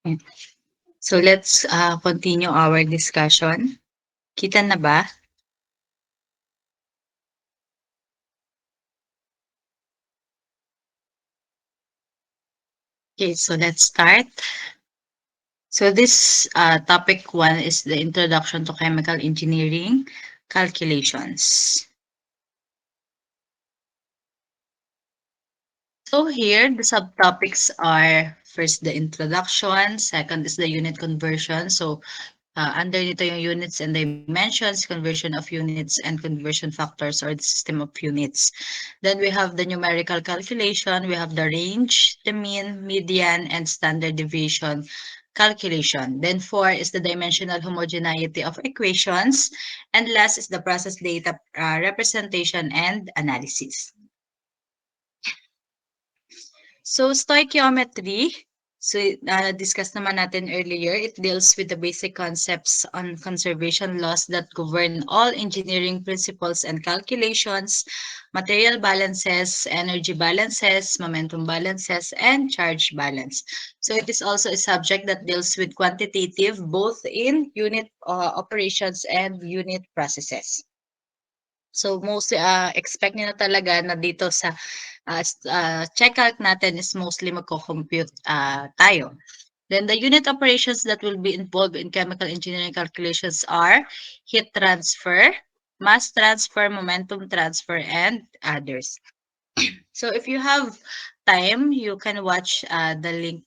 Mm. So let's continue our discussion. Kita na ba? Okay, so let's start. So this topic one is the introduction to chemical engineering calculations. So here the subtopics are first the introduction, second is the unit conversion. So under nito yung units and dimensions, conversion of units, and conversion factors or the system of units. Then we have the numerical calculation, we have the range, the mean, median, and standard deviation calculation. Then four is the dimensional homogeneity of equations. And last is the process data representation and analysis. So stoichiometry, so discuss naman natin earlier, it deals with the basic concepts on conservation laws that govern all engineering principles and calculations, material balances, energy balances, momentum balances, and charge balance. So it is also a subject that deals with quantitative both in unit operations and unit processes. So mostly expect niyo na talaga na dito sa checkout natin is mostly magko-compute tayo. Then the unit operations that will be involved in chemical engineering calculations are heat transfer, mass transfer, momentum transfer, and others. So if you have time, you can watch the link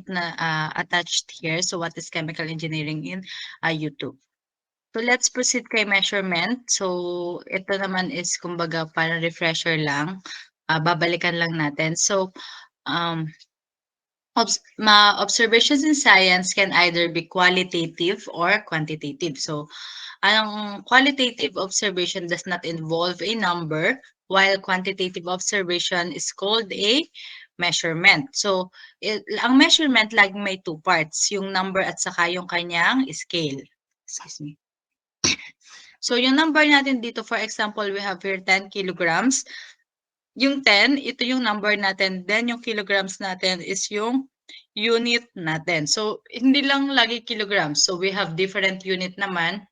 na attached here. So what is chemical engineering in YouTube? So let's proceed kay measurement. So ito naman is kumbaga parang refresher lang. Babalikan lang natin. So um, observations in science can either be qualitative or quantitative. So ang qualitative observation does not involve a number, while quantitative observation is called a measurement. So ang measurement laging may two parts, yung number at saka yung kanyang scale. Excuse me. So, yung number natin dito, for example, we have here 10 kilograms. Yung 10, ito yung number natin. Then, yung kilograms natin is yung unit natin. So, hindi lang lagi kilograms. So, we have different unit naman.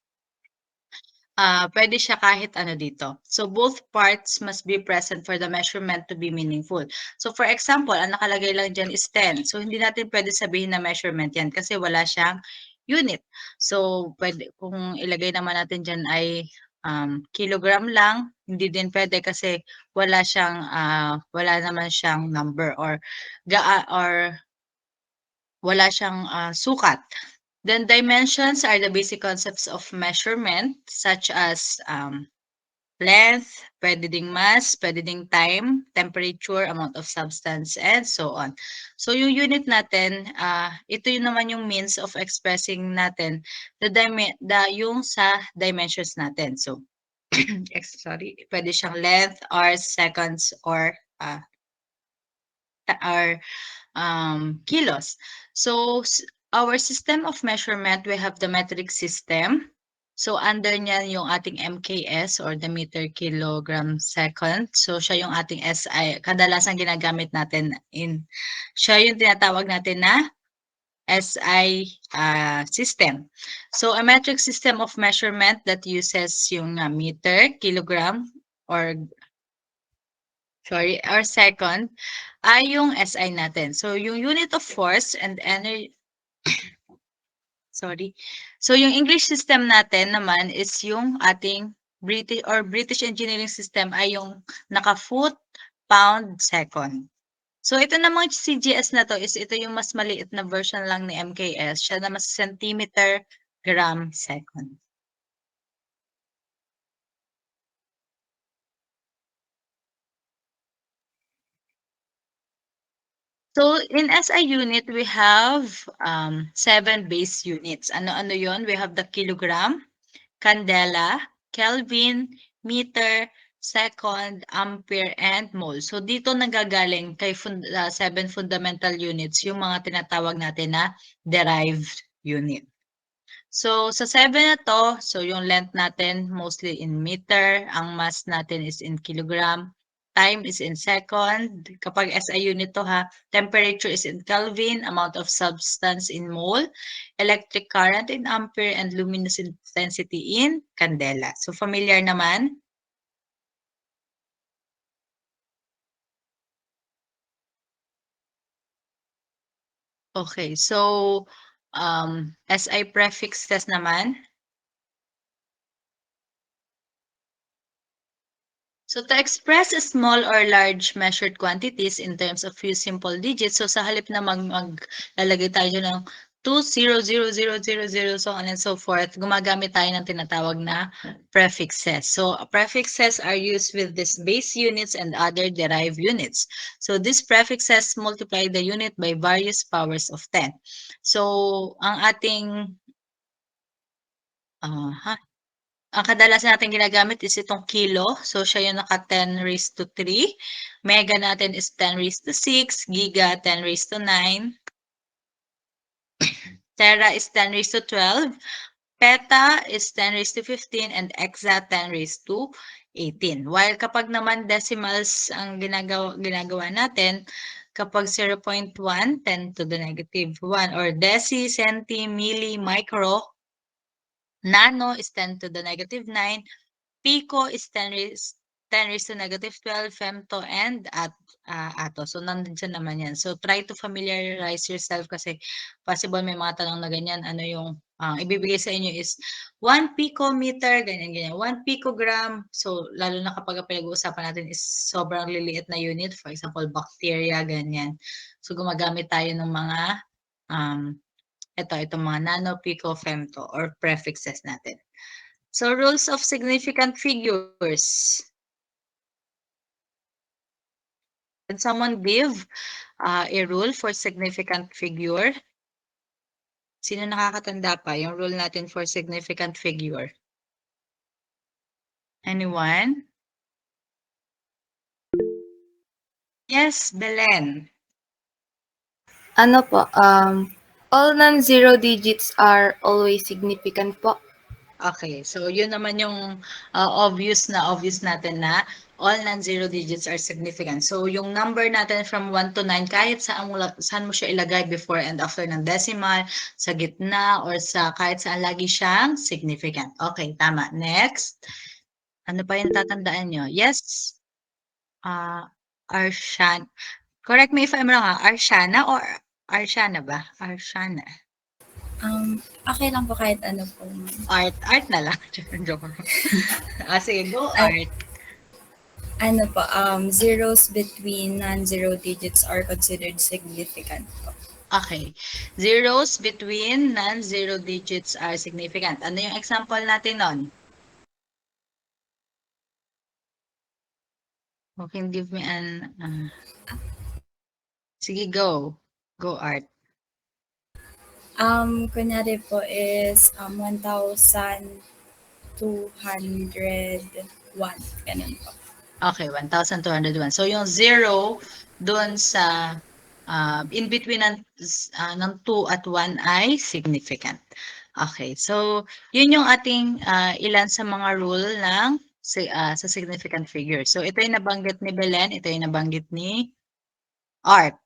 Pwede siya kahit ano dito. So, both parts must be present for the measurement to be meaningful. So, for example, ang nakalagay lang dyan is 10. So, hindi natin pwede sabihin na measurement yan kasi wala siyang unit. So, pwede, kung ilagay naman natin dyan ay kilogram lang, hindi din pwede kasi wala naman siyang number or wala siyang sukat. Then dimensions are the basic concepts of measurement such as length, pwede ding mass, pwede ding time, temperature, amount of substance, and so on. So yung unit natin, ito yun naman yung means of expressing natin yung sa dimensions natin. So, sorry, pwede siyang length, hours, seconds, or kilos. So, our system of measurement, we have the metric system. So, under niyan yung ating MKS or the meter kilogram second. So, siya yung ating SI. Kadalasan ginagamit natin siya yung tinatawag natin na SI system. So, a metric system of measurement that uses yung meter, kilogram, or or second, ay yung SI natin. So, yung unit of force and energy, sorry. So, yung English system natin naman is yung ating British engineering system ay yung naka-foot, pound, second. So, ito namang CGS na to is ito yung mas maliit na version lang ni MKS. Siya naman sa centimeter, gram, second. So, in SI unit, we have 7 base units. Ano-ano yon? We have the kilogram, candela, Kelvin, meter, second, ampere, and mole. So, dito nagagaling kay 7 fundamental units yung mga tinatawag natin na derived unit. So, sa 7 na to, so yung length natin mostly in meter, ang mass natin is in kilogram, time is in second. Kapag SI unit to ha, temperature is in Kelvin, amount of substance in mole, electric current in ampere, and luminous intensity in candela. So familiar naman? Okay, so SI prefixes naman. So to express small or large measured quantities in terms of few simple digits, so sa halip na maglalagay tayo ng 2, 0, 0, 0, 0, 0, so on and so forth, gumagamit tayo ng tinatawag na prefixes. So prefixes are used with these base units and other derived units. So these prefixes multiply the unit by various powers of 10. So ang ating ang kadalasan natin ginagamit is itong kilo. So, siya yung naka 10 raised to 3. Mega natin is 10 raised to 6. Giga, 10 raised to 9. Tera is 10 raised to 12. Peta is 10 raised to 15. And exa, 10 raised to 18. While kapag naman decimals ang ginagawa natin, kapag 0.1, 10 to the negative 1. Or deci, centi, milli, micro, nano is 10 to the negative 9. Pico is 10 raised to negative 12, femto, and ato. So, nandun naman yan. So, try to familiarize yourself kasi possible may mga tanong na ganyan. Ano yung ibibigay sa inyo is 1 picometer, ganyan. 1 picogram. So, lalo na kapag pinag-uusapan natin is sobrang liliit na unit. For example, bacteria, ganyan. So, gumagamit tayo ng mga itong mga nano, pico, femto, or prefixes natin. So, rules of significant figures. Can someone give a rule for significant figure? Sino nakakatanda pa yung rule natin for significant figure? Anyone? Yes, Belen. Ano po, all non-zero digits are always significant po. Okay, so yun naman yung obvious natin na all non-zero digits are significant. So yung number natin from 1 to 9, kahit saan mo siya ilagay before and after ng decimal, sa gitna, or sa kahit saan lagi siyang significant. Okay, tama. Next. Ano pa yung tatandaan nyo? Yes. Arshan. Correct me if I'm wrong, Arshana or Arshana ba? Arshana. Okay lang po kahit ano po. Art na lang. Joke. Sige, go Ay. art. Ano po, zeros between non-zero digits are considered significant po. Okay. Zeros between non-zero digits are significant. Ano yung example natin nun? You can give me an... sige, go. Go, art. Kunyari po is 1,201. Ganun po. Okay, 1,201. So, yung zero doon sa in between ng 2 at 1 ay significant. Okay, so yun yung ating ilan sa mga rule ng sa significant figure. So, ito yung nabanggit ni Belen, ito yung nabanggit ni Art.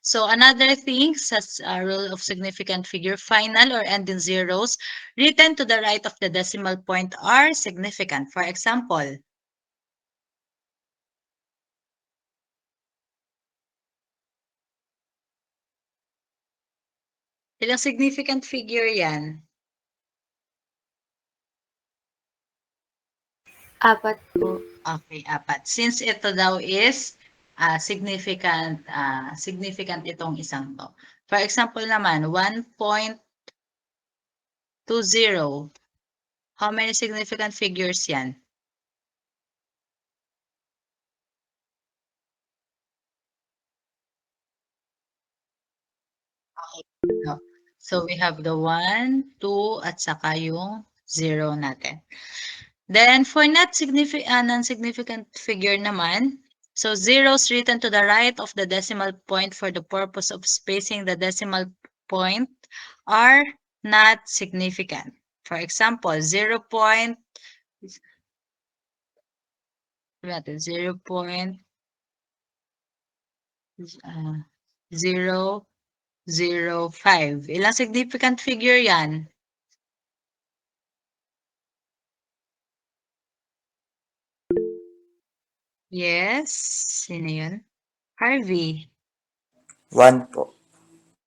So another thing sa rule of significant figure, final or ending zeros written to the right of the decimal point are significant. For example, ilang significant figure yan? 4 po. Okay, 4. Since ito daw is significant itong isang to. For example naman, 1.20. How many significant figures yan? Okay. So we have the 1, 2, at saka yung 0 natin. Then for non-significant figure naman, so zeros written to the right of the decimal point for the purpose of spacing the decimal point are not significant. For example, 0.0. 0, 0, 5. Ilang significant figure yan? Yes. Sino yun? Harvey. 1 po.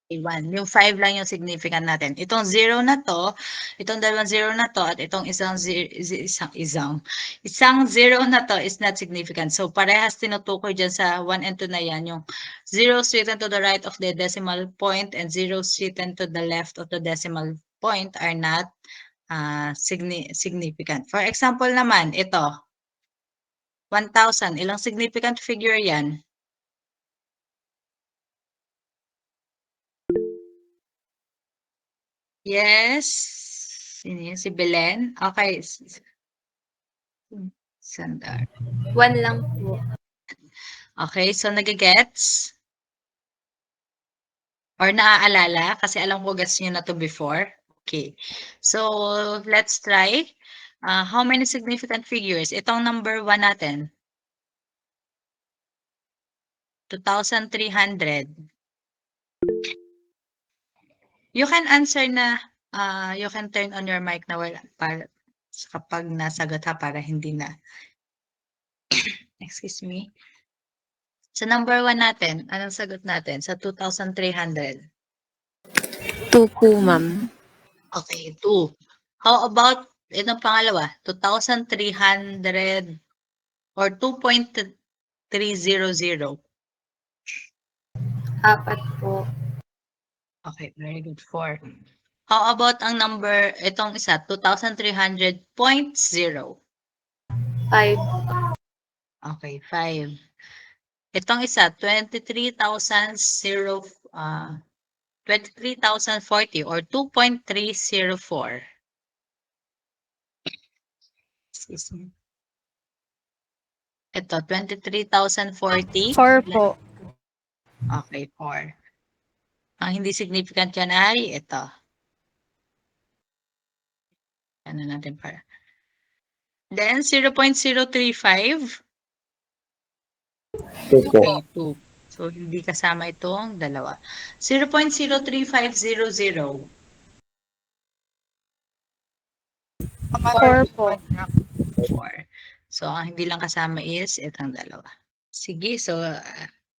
1. Yung 5 lang yung significant natin. Itong 0 na to, itong dalawang 0 na to, at itong isang 0 na to is not significant. So, parehas tinutukoy dyan sa 1 and 2 na yan, yung 0 written to the right of the decimal point and 0 written to the left of the decimal point are not significant. For example naman, ito, 1,000. Ilang significant figure yan? Yes. Sino yun? Si Belen? Okay. Sandar. 1 lang po. Okay, so nagigets? Or naaalala? Kasi alam ko gets nyo na to before. Okay. So, let's try. How many significant figures? Itong number 1 natin. 2,300. You can answer na, you can turn on your mic na wala para kapag nasagot ha para hindi na. Excuse me. Sa number 1 natin, anong sagot natin? Sa 2,300. 2 po, ma'am. Okay, 2. How about, itong pangalawa, 2,300 or 2.300. 4 po. Okay, very good. 4. How about ang number, itong isa, 2,300.0. 5. Okay, 5. Itong isa, 23,040 or 2.304. Excuse me. Ito, 23,040. 4 po. Okay, 4. Ang hindi significant yan ay ito. Ano natin para. Then, 0.035. 2 po. Okay, 2. So, hindi kasama itong dalawa. 0.03500. 4 po. 4. So, ang hindi lang kasama is itong dalawa. Sige, so,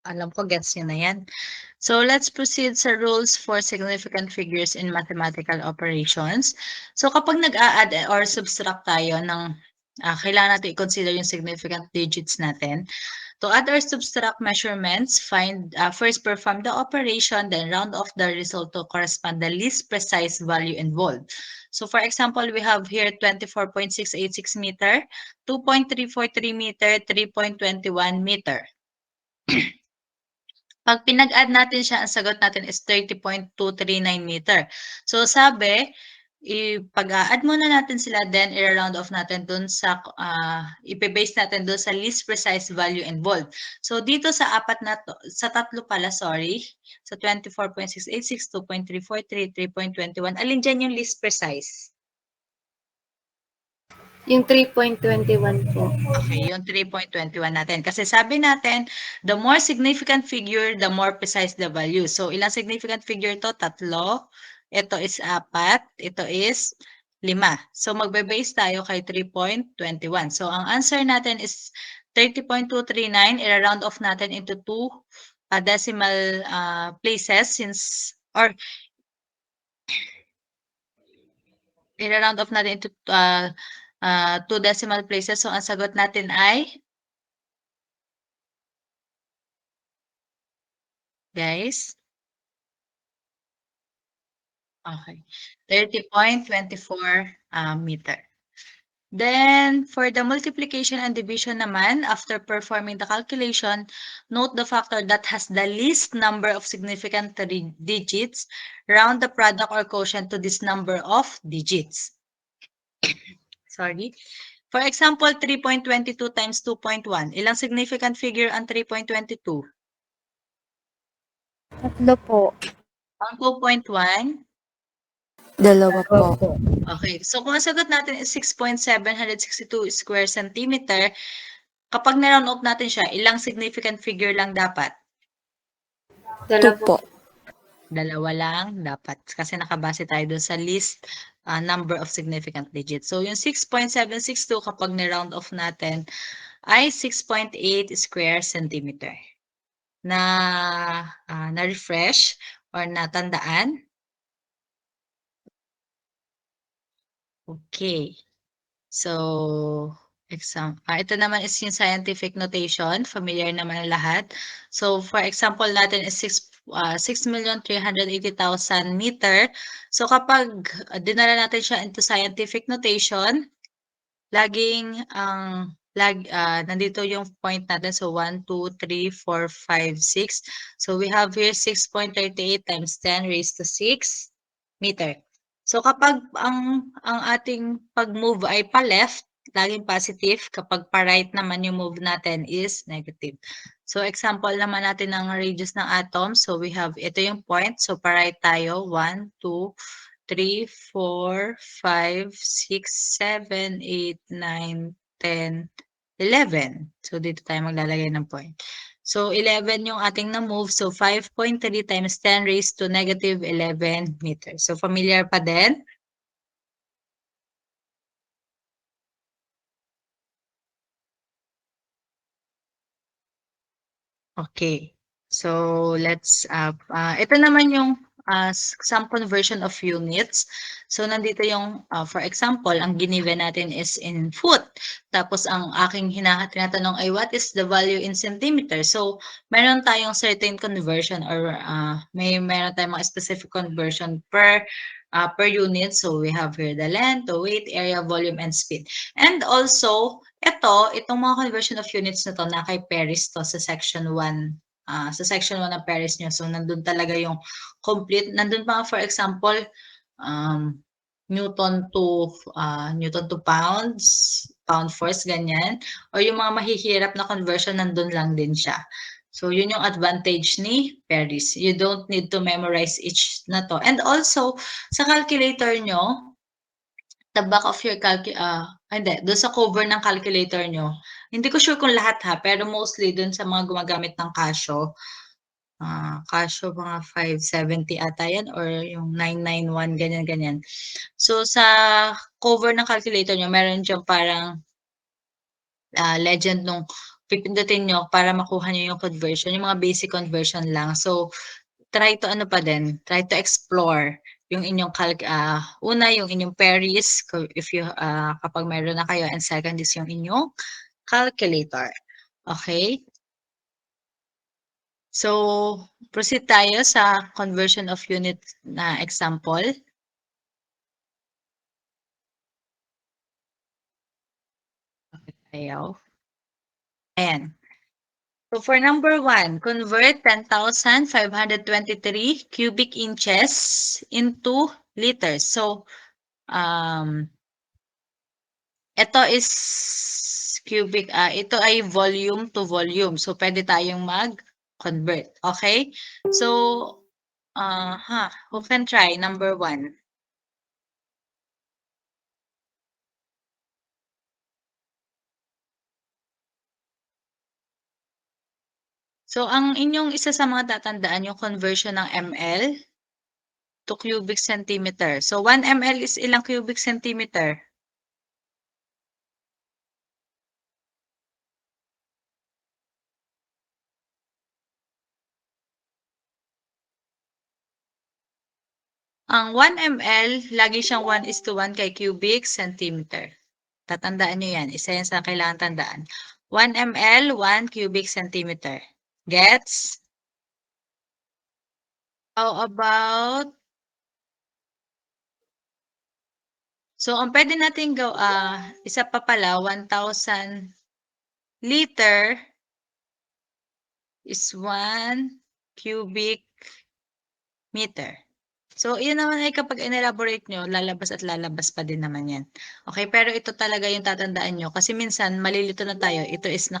alam ko, gets nyo na yan. So, let's proceed sa rules for significant figures in mathematical operations. So, kapag nag-a-add or subtract tayo ng, kailangan natin i-consider yung significant digits natin. To add or subtract measurements, first perform the operation, then round off the result to correspond the least precise value involved. So for example, we have here 24.686 meter, 2.343 meter, 3.21 meter. Pag pinag-add natin siya, ang sagot natin is 30.239 meter. So sabi, ipag-add muna natin sila, then i-round off natin dun sa, ipe-base natin dun sa least precise value involved. So dito sa apat na to, sa tatlo pala, sorry, sa 24.686, 2.343, 3.21, alin dyan yung least precise? Yung 3.21 po. Okay, yung 3.21 natin. Kasi sabi natin, the more significant figure, the more precise the value. So, ilang significant figure to? 3. Ito is 4. Ito is 5. So, magbe-base tayo kay 3.21. So, ang answer natin is 30.239. I-round off natin into 2 decimal places since, or i-round off natin into 2 decimal places. So, ang sagot natin ay, guys, okay, 30.24 meter. Then, for the multiplication and division naman, after performing the calculation, note the factor that has the least number of significant digits, round the product or quotient to this number of digits. Sorry. For example, 3.22 times 2.1. Ilang significant figure ang 3.22? 3 po. Ang 2.1? 2 po. Okay. So, kung ang sagot natin is 6.762 square centimeter, kapag na-round off natin siya, ilang significant figure lang dapat? 2 Dalawa po. Dalawa lang dapat kasi nakabase tayo dun sa least number of significant digits. So yung 6.762 kapag ni-round off natin ay 6.8 square centimeter. Na-refresh or natandaan? Okay. So, ito naman is yung scientific notation. Familiar naman ang lahat. So, for example natin is 6,380,000 meter. So, kapag dinala natin siya into scientific notation, laging nandito yung point natin. So, 1, 2, 3, 4, 5, 6. So, we have here 6.38 times 10 raised to 6 meter. So, kapag ang ating pag-move ay pa-left, laging positive. Kapag pa-right naman yung move natin is negative. So, example naman natin ng radius ng atom. So, we have, ito yung point. So, pa-right tayo. 1, 2, 3, 4, 5, 6, 7, 8, 9, 10, 11. So, dito tayo maglalagay ng point. So, 11 yung ating na-move. So, 5.3 times 10 raised to negative 11 meters. So, familiar pa din? Okay. So, ito naman yung some conversion of units. So, nandito yung, for example, ang giniven natin is in foot. Tapos, ang aking tinatanong ay, what is the value in centimeter? So, meron tayong certain conversion or meron tayong mga specific conversion per unit. So, we have here the length, the weight, area, volume, and speed. And also, itong mga conversion of units na to, na kay Paris to sa section 1. Sa section 1 ng Paris nyo. So, nandun talaga yung complete. Nandun pa for example, Newton to pounds, pound force, ganyan. Or yung mga mahihirap na conversion, nandun lang din siya. So, yun yung advantage ni Paris. You don't need to memorize each na to. And also, sa calculator nyo, the back of your doon sa cover ng calculator nyo, hindi ko sure kung lahat ha, pero mostly doon sa mga gumagamit ng Casio, Casio mga 570 ata yan or yung 991, ganyan-ganyan. So, sa cover ng calculator nyo, meron dyan parang legend nung pipindutin nyo para makuha nyo yung conversion, yung mga basic conversion lang. So, try to explore yung inyong una yung inyong Paris if you kapag mayroon na kayo, and second is yung inyong calculator. Okay? So, proceed tayo sa conversion of unit na example. Okay, tayo. Ayan. So, for number 1, convert 10,523 cubic inches into liters. So, ito is cubic, ito ay volume to volume. So, pwede tayong mag-convert. Okay? So, who can try? Number 1. So, ang inyong isa sa mga tatandaan yung conversion ng ml to cubic centimeter. So, 1 ml is ilang cubic centimeter? Ang 1 ml, lagi siyang 1:1 kay cubic centimeter. Tatandaan nyo yan. Isa yan sa kailangan tandaan. 1 ml, 1 cubic centimeter. Gets? How about? So, ang pwede natin isa pa pala, 1,000 liter is 1 cubic meter. So, yun naman ay kapag in-elaborate nyo, lalabas at lalabas pa din naman yan. Okay, pero ito talaga yung tatandaan nyo. Kasi minsan, malilito na tayo. Ito is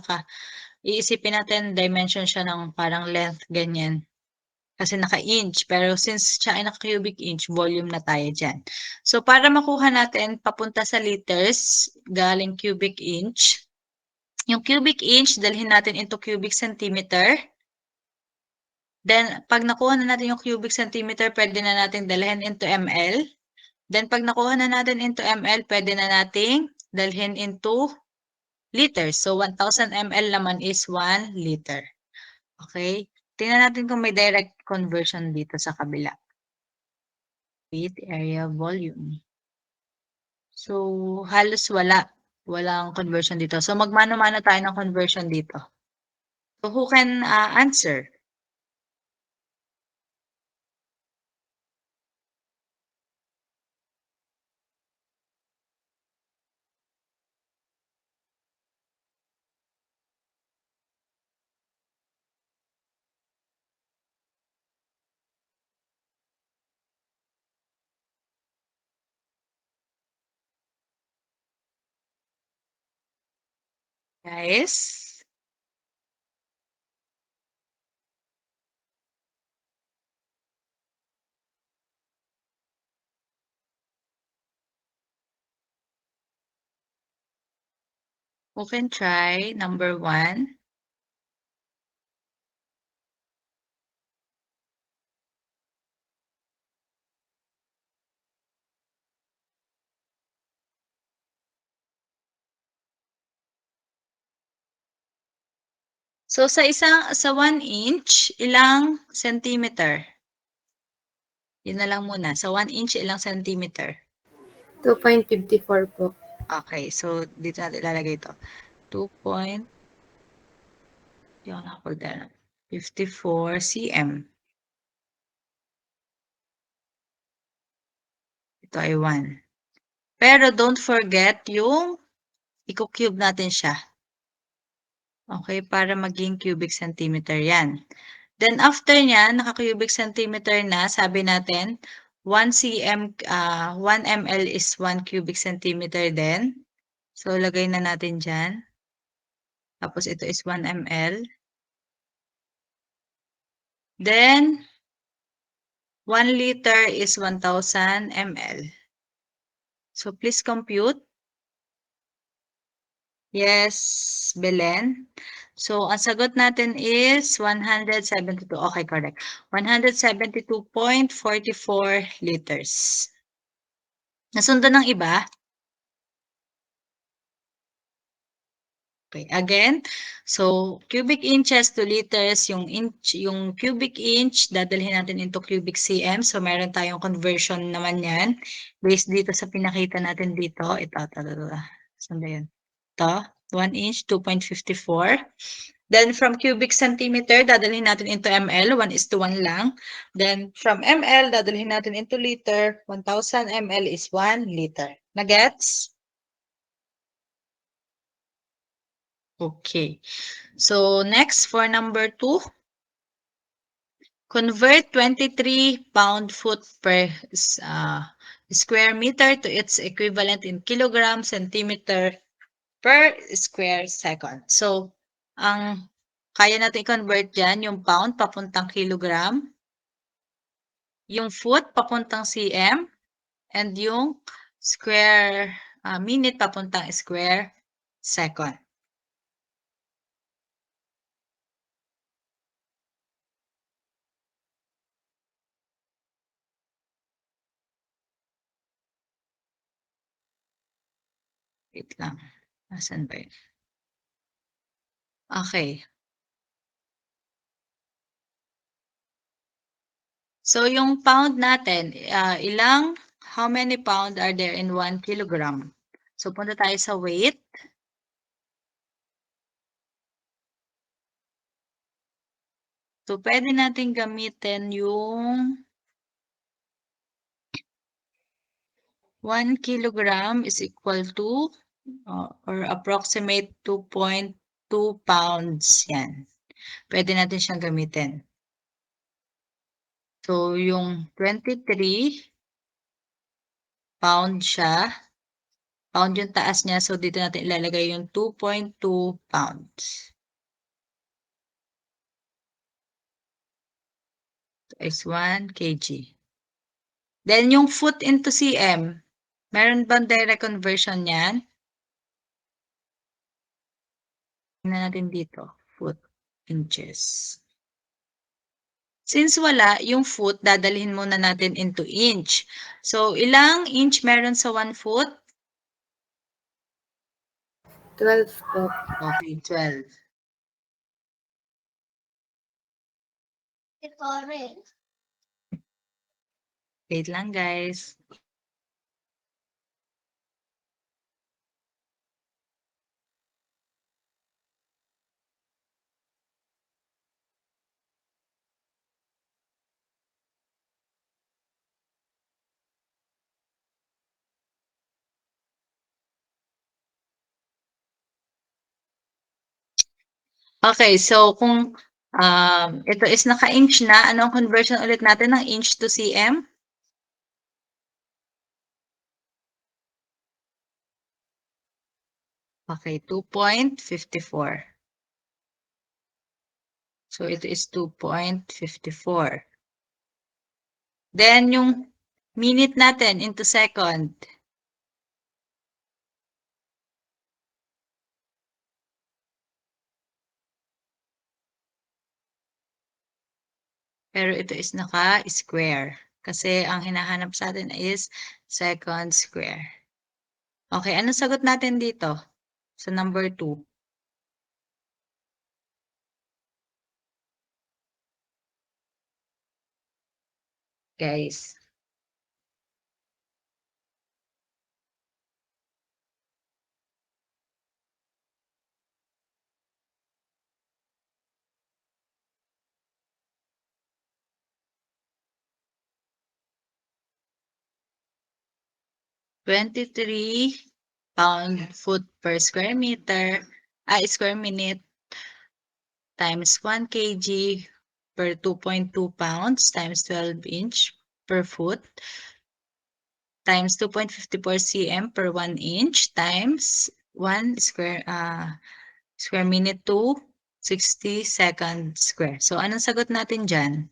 iisipin natin, dimension siya ng parang length, ganyan. Kasi naka-inch. Pero since siya ay naka-cubic inch, volume na tayo dyan. So, para makuha natin, papunta sa liters, galing cubic inch. Yung cubic inch, dalhin natin into cubic centimeter. Then, pag nakuha na natin yung cubic centimeter, pwede na natin dalhin into ml. Then, pag nakuha na natin into ml, pwede na nating dalhin into liters. So, 1,000 ml naman is 1 liter. Okay? Tingnan natin kung may direct conversion dito sa kabila. Weight, area, volume. So, halos wala. Walang conversion dito. So, magmano-mano tayo ng conversion dito. So, who can answer? Guys? Who can try? Number 1. So, sa 1 inch, ilang centimeter? Yun na lang muna. Sa 1 inch, ilang centimeter? 2.54 po. Okay. So, dito natin ilalagay ito. 2.54 cm. Ito ay 1. Pero don't forget yung i-cube natin siya. Okay, para maging cubic centimeter yan. Then after niya, naka-cubic centimeter na, sabi natin, 1 ml is 1 cubic centimeter din. So, lagay na natin dyan. Tapos ito is 1 ml. Then, 1 liter is 1,000 ml. So, please compute. Yes, Belen. So, ang sagot natin is 172. Okay, correct. 172.44 liters. Nasundan ng iba? Okay, again. So, cubic inches to liters, yung cubic inch, dadalhin natin into cubic cm. So, meron tayong conversion naman yan. Based dito sa pinakita natin dito. Ito. Saan ba yun? Ito, 1 inch, 2.54. Then, from cubic centimeter, dadalhin natin into ml, 1:1 lang. Then, from ml, dadalhin natin into liter, 1,000 ml is 1 liter. Nagets? Okay. So, next for number 2. Convert 23 pound-foot per square meter to its equivalent in kilogram, centimeter per square second. So, ang kaya natin i-convert dyan, yung pound papuntang kilogram, yung foot papuntang cm, and yung square minute papuntang square second. Wait lang. Nasaan ba yun? Okay. So, yung pound natin, how many pound are there in 1 kilogram? So, punta tayo sa weight. So, pwede natin gamitin yung 1 kilogram is equal to or approximate 2.2 pounds yan. Pwede natin siyang gamitin. So, yung 23 pound siya. Pound yung taas niya. So, dito natin ilalagay yung 2.2 pounds. Is 1 kg. Then, yung foot into cm, meron bang direct conversion yan? Tingnan natin dito. Foot inches. Since wala, yung foot, dadalhin muna natin into inch. So, ilang inch meron sa 1 foot? 12 po. Okay, 12. Wait lang, guys. Okay, so kung ito is naka-inch na, ano ang conversion ulit natin ng inch to cm? Okay, 2.54. So ito is 2.54. Then yung minute natin into second. Pero ito is naka-square. Kasi ang hinahanap sa atin is second square. Okay, ano sagot natin dito? Sa number 2. Guys. £23 foot per square meter, square minute times 1 kg per 2.2 pounds times 12 inch per foot times 2.54 cm per 1 inch times 1 square minute to 60 second square. So, anong sagot natin dyan?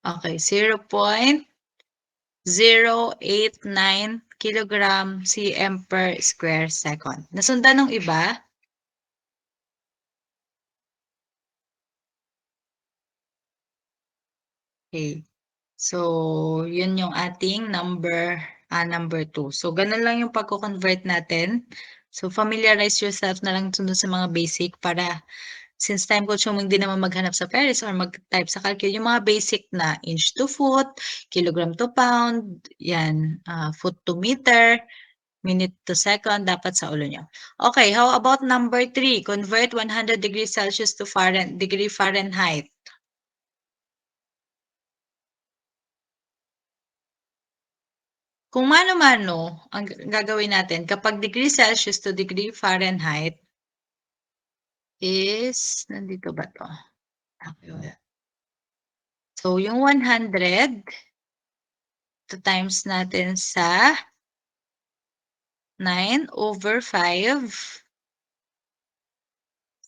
Okay, 0.089 kilogram cm per square second. Nasundan ng iba? Okay. So, yun yung ating number 2. So, ganun lang yung pagko-convert natin. So, familiarize yourself na lang dun sa mga basic para since time consuming din naman maghanap sa Paris or mag-type sa calculator, yung mga basic na inch to foot, kilogram to pound, yan, foot to meter, minute to second, dapat sa ulo nyo. Okay, how about number 3? Convert 100 degrees Celsius to degree Fahrenheit. Kung mano-mano, ang gagawin natin, kapag degree Celsius to degree Fahrenheit is, nandito ba to? So, yung 100, to times natin sa 9/5,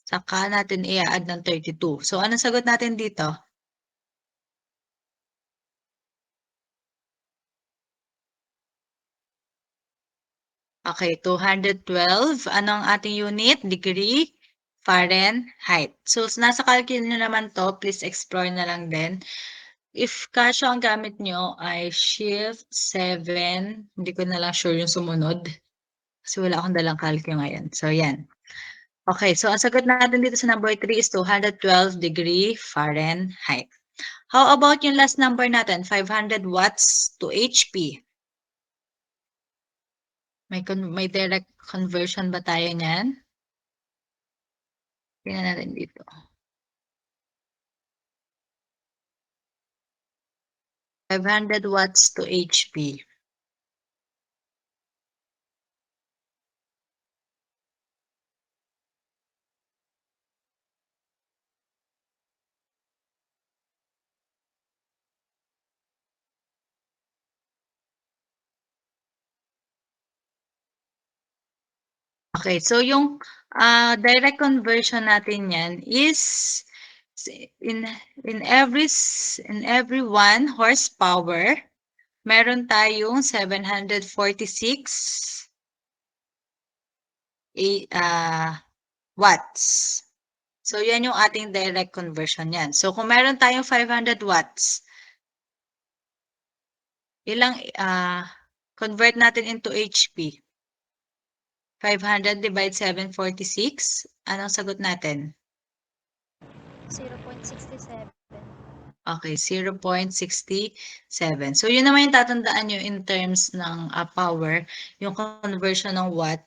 saka natin i-add ng 32. So, anong sagot natin dito? Okay, 212. Ano ang ating unit? Degree Fahrenheit. So, nasa calculator nyo naman to. Please explore na lang din. If kasya ang gamit nyo ay shift 7, hindi ko na lang sure yung sumunod. Kasi wala akong dalang calculator ngayon. So, yan. Okay, so ang sagot natin dito sa number 3 is 212 degree Fahrenheit. How about yung last number natin? 500 watts to HP. May direct conversion ba tayo niyan? Tingnan natin dito. 500 watts to HP. Okay, so yung Direct conversion natin yan is in every 1 horsepower, meron tayong 746 watts. So, yan yung ating direct conversion yan. So, kung meron tayong 500 watts, convert natin into HP. 500 divide 746. Anong sagot natin? 0.67. Okay, 0.67. So, yun naman yung tatandaan nyo in terms ng power, yung conversion ng watt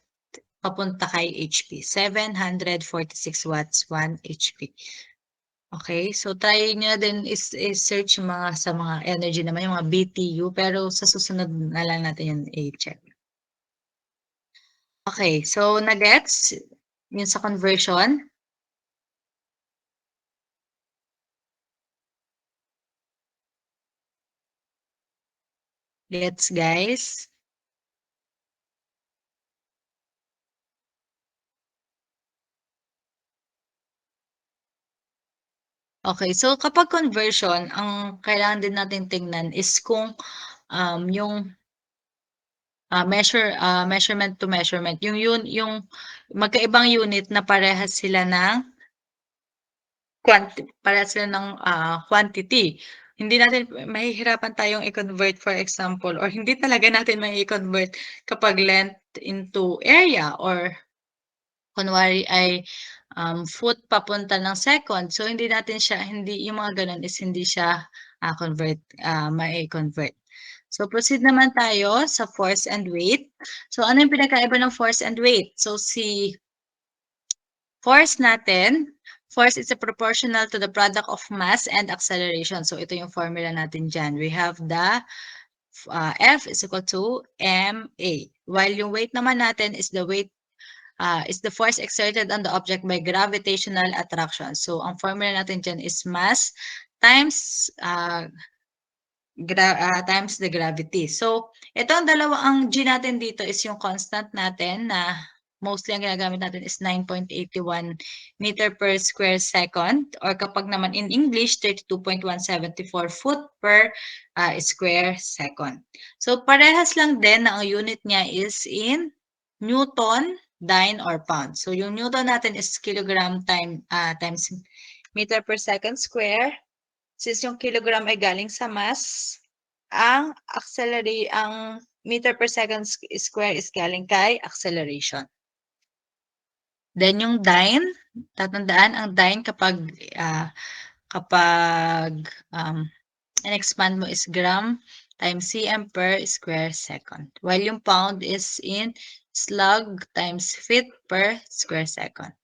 papunta kay HP. 746 watts, 1 HP. Okay, so try nyo din is-search sa mga energy naman, yung mga BTU, pero sa susunod na lang natin yun i-check. Okay, so na-gets yun sa conversion. Gets, guys? Okay, so kapag conversion, ang kailangan din natin tingnan is kung yung measurement to measurement, yung magkaibang unit na parehas sila ng quantity. Hindi natin mahihirapan tayong i-convert, for example, or hindi talaga natin mai-convert kapag length into area, or kunwari ay foot papunta ng second. So, yung mga ganun is hindi siya mai-convert. So, proceed naman tayo sa force and weight. So, ano yung pinakaiba ng force and weight? So, si force natin, force is proportional to the product of mass and acceleration. So, ito yung formula natin dyan. We have the F is equal to ma. While yung weight naman natin is the force exerted on the object by gravitational attraction. So, ang formula natin dyan is mass times times the gravity. So, ito ang G natin dito is yung constant natin na mostly ang ginagamit natin is 9.81 meter per square second, or kapag naman in English, 32.174 foot per square second. So, parehas lang din na ang unit niya is in Newton, dyne, or pound. So, yung Newton natin is kilogram times meter per second square. Since yung kilogram ay galing sa mass, ang meter per second square is galing kay acceleration. Then yung dyne, tatandaan ang dyne kapag in-expand mo is gram times cm per square second. While yung pound is in slug times feet per square second.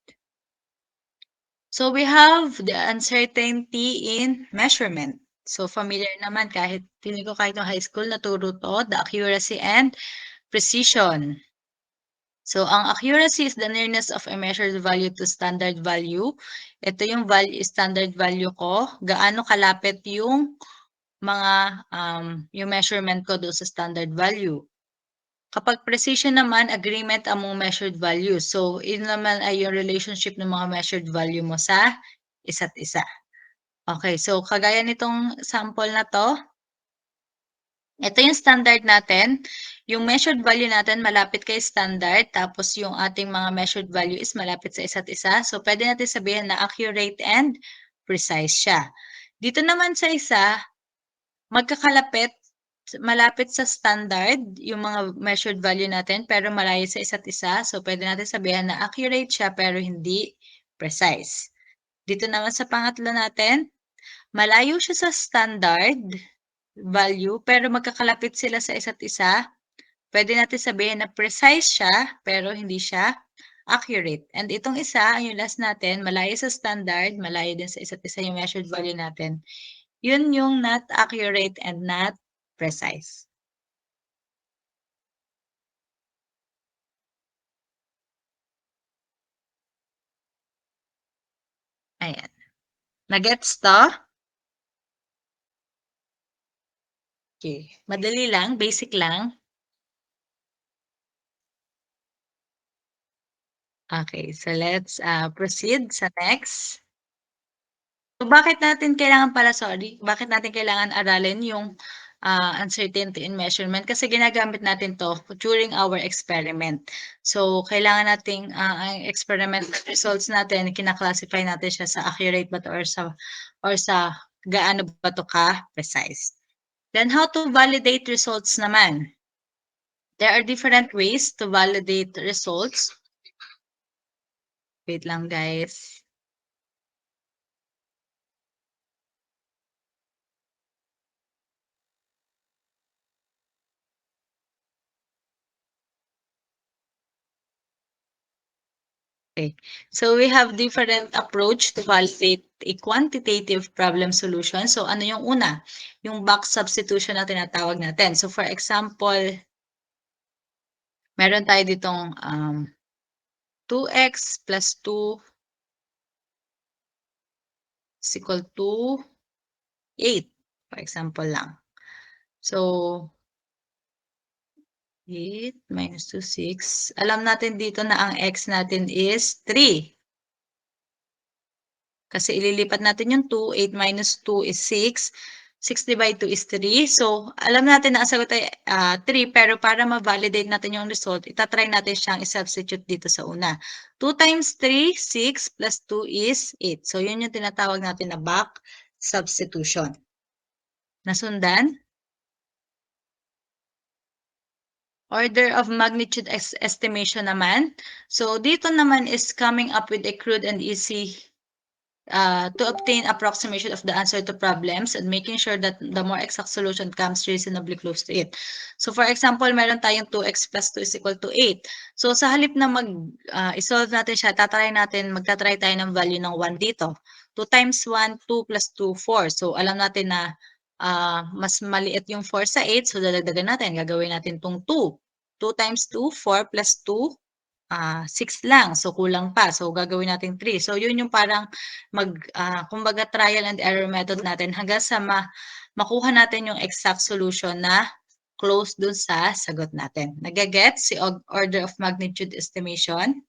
So we have the uncertainty in measurement. So familiar naman, feeling ko kahit ng high school naturo to, the accuracy and precision. So ang accuracy is the nearness of a measured value to standard value. Ito yung standard value ko. Gaano kalapit yung yung measurement ko doon sa standard value. Kapag precision naman, agreement among measured values. So, yun naman ay yung relationship ng mga measured value mo sa isa't isa. Okay, so kagaya nitong sample na to, ito yung standard natin. Yung measured value natin malapit kay standard, tapos yung ating mga measured value is malapit sa isa't isa. So, pwede natin sabihin na accurate and precise siya. Dito naman sa isa, malapit sa standard yung mga measured value natin pero malayo sa isa't isa. So, pwede natin sabihin na accurate siya pero hindi precise. Dito naman sa pangatlo natin, malayo siya sa standard value pero magkakalapit sila sa isa't isa. Pwede natin sabihin na precise siya pero hindi siya accurate. And itong isa, yung last natin, malayo sa standard, malayo din sa isa't isa yung measured value natin. Yun yung not accurate and not precise. Ayan. Nagets to? Okay. Madali lang, basic lang. Okay, so let's proceed sa next. So bakit natin kailangan aralin yung uncertainty in measurement? Kasi ginagamit natin to during our experiment. So kailangan nating ang experiment results natin, kina-classify natin siya sa accurate ba to or sa gaano ba to ka-precise. Then how to validate results naman? There are different ways to validate results. Wait lang guys. Okay. So we have different approach to validate a quantitative problem solution. So ano yung una? Yung box substitution na tinatawag natin. So for example, meron tayo ditong 2x plus 2 is equal to 8. For example lang. So 8 minus 2, 6. Alam natin dito na ang x natin is 3. Kasi ililipat natin yung 2. 8 minus 2 is 6. 6 divided 2 is 3. So, alam natin na ang sagot ay 3. Pero para ma-validate natin yung result, itatry natin siyang i-substitute dito sa una. 2 times 3, 6 plus 2 is 8. So, yun yung tinatawag natin na back substitution. Nasundan? Order of magnitude estimation naman. So, dito naman is coming up with a crude and easy to obtain approximation of the answer to problems and making sure that the more exact solution comes reasonably close to it. So, for example, meron tayong 2x plus 2 is equal to 8. So, sa halip na i-solve natin siya, magtatry tayo ng value ng 1 dito. 2 times 1, 2 plus 2, 4. So, alam natin na mas maliit yung 4 sa 8. So, dadagdagan natin. Gagawin natin tong 2. 2 times 2, 4 plus 2, 6 lang. So, kulang pa. So, gagawin natin 3. So, yun yung parang kumbaga trial and error method natin hanggang sa makuha natin yung exact solution na close dun sa sagot natin. Nagagets si order of magnitude estimation?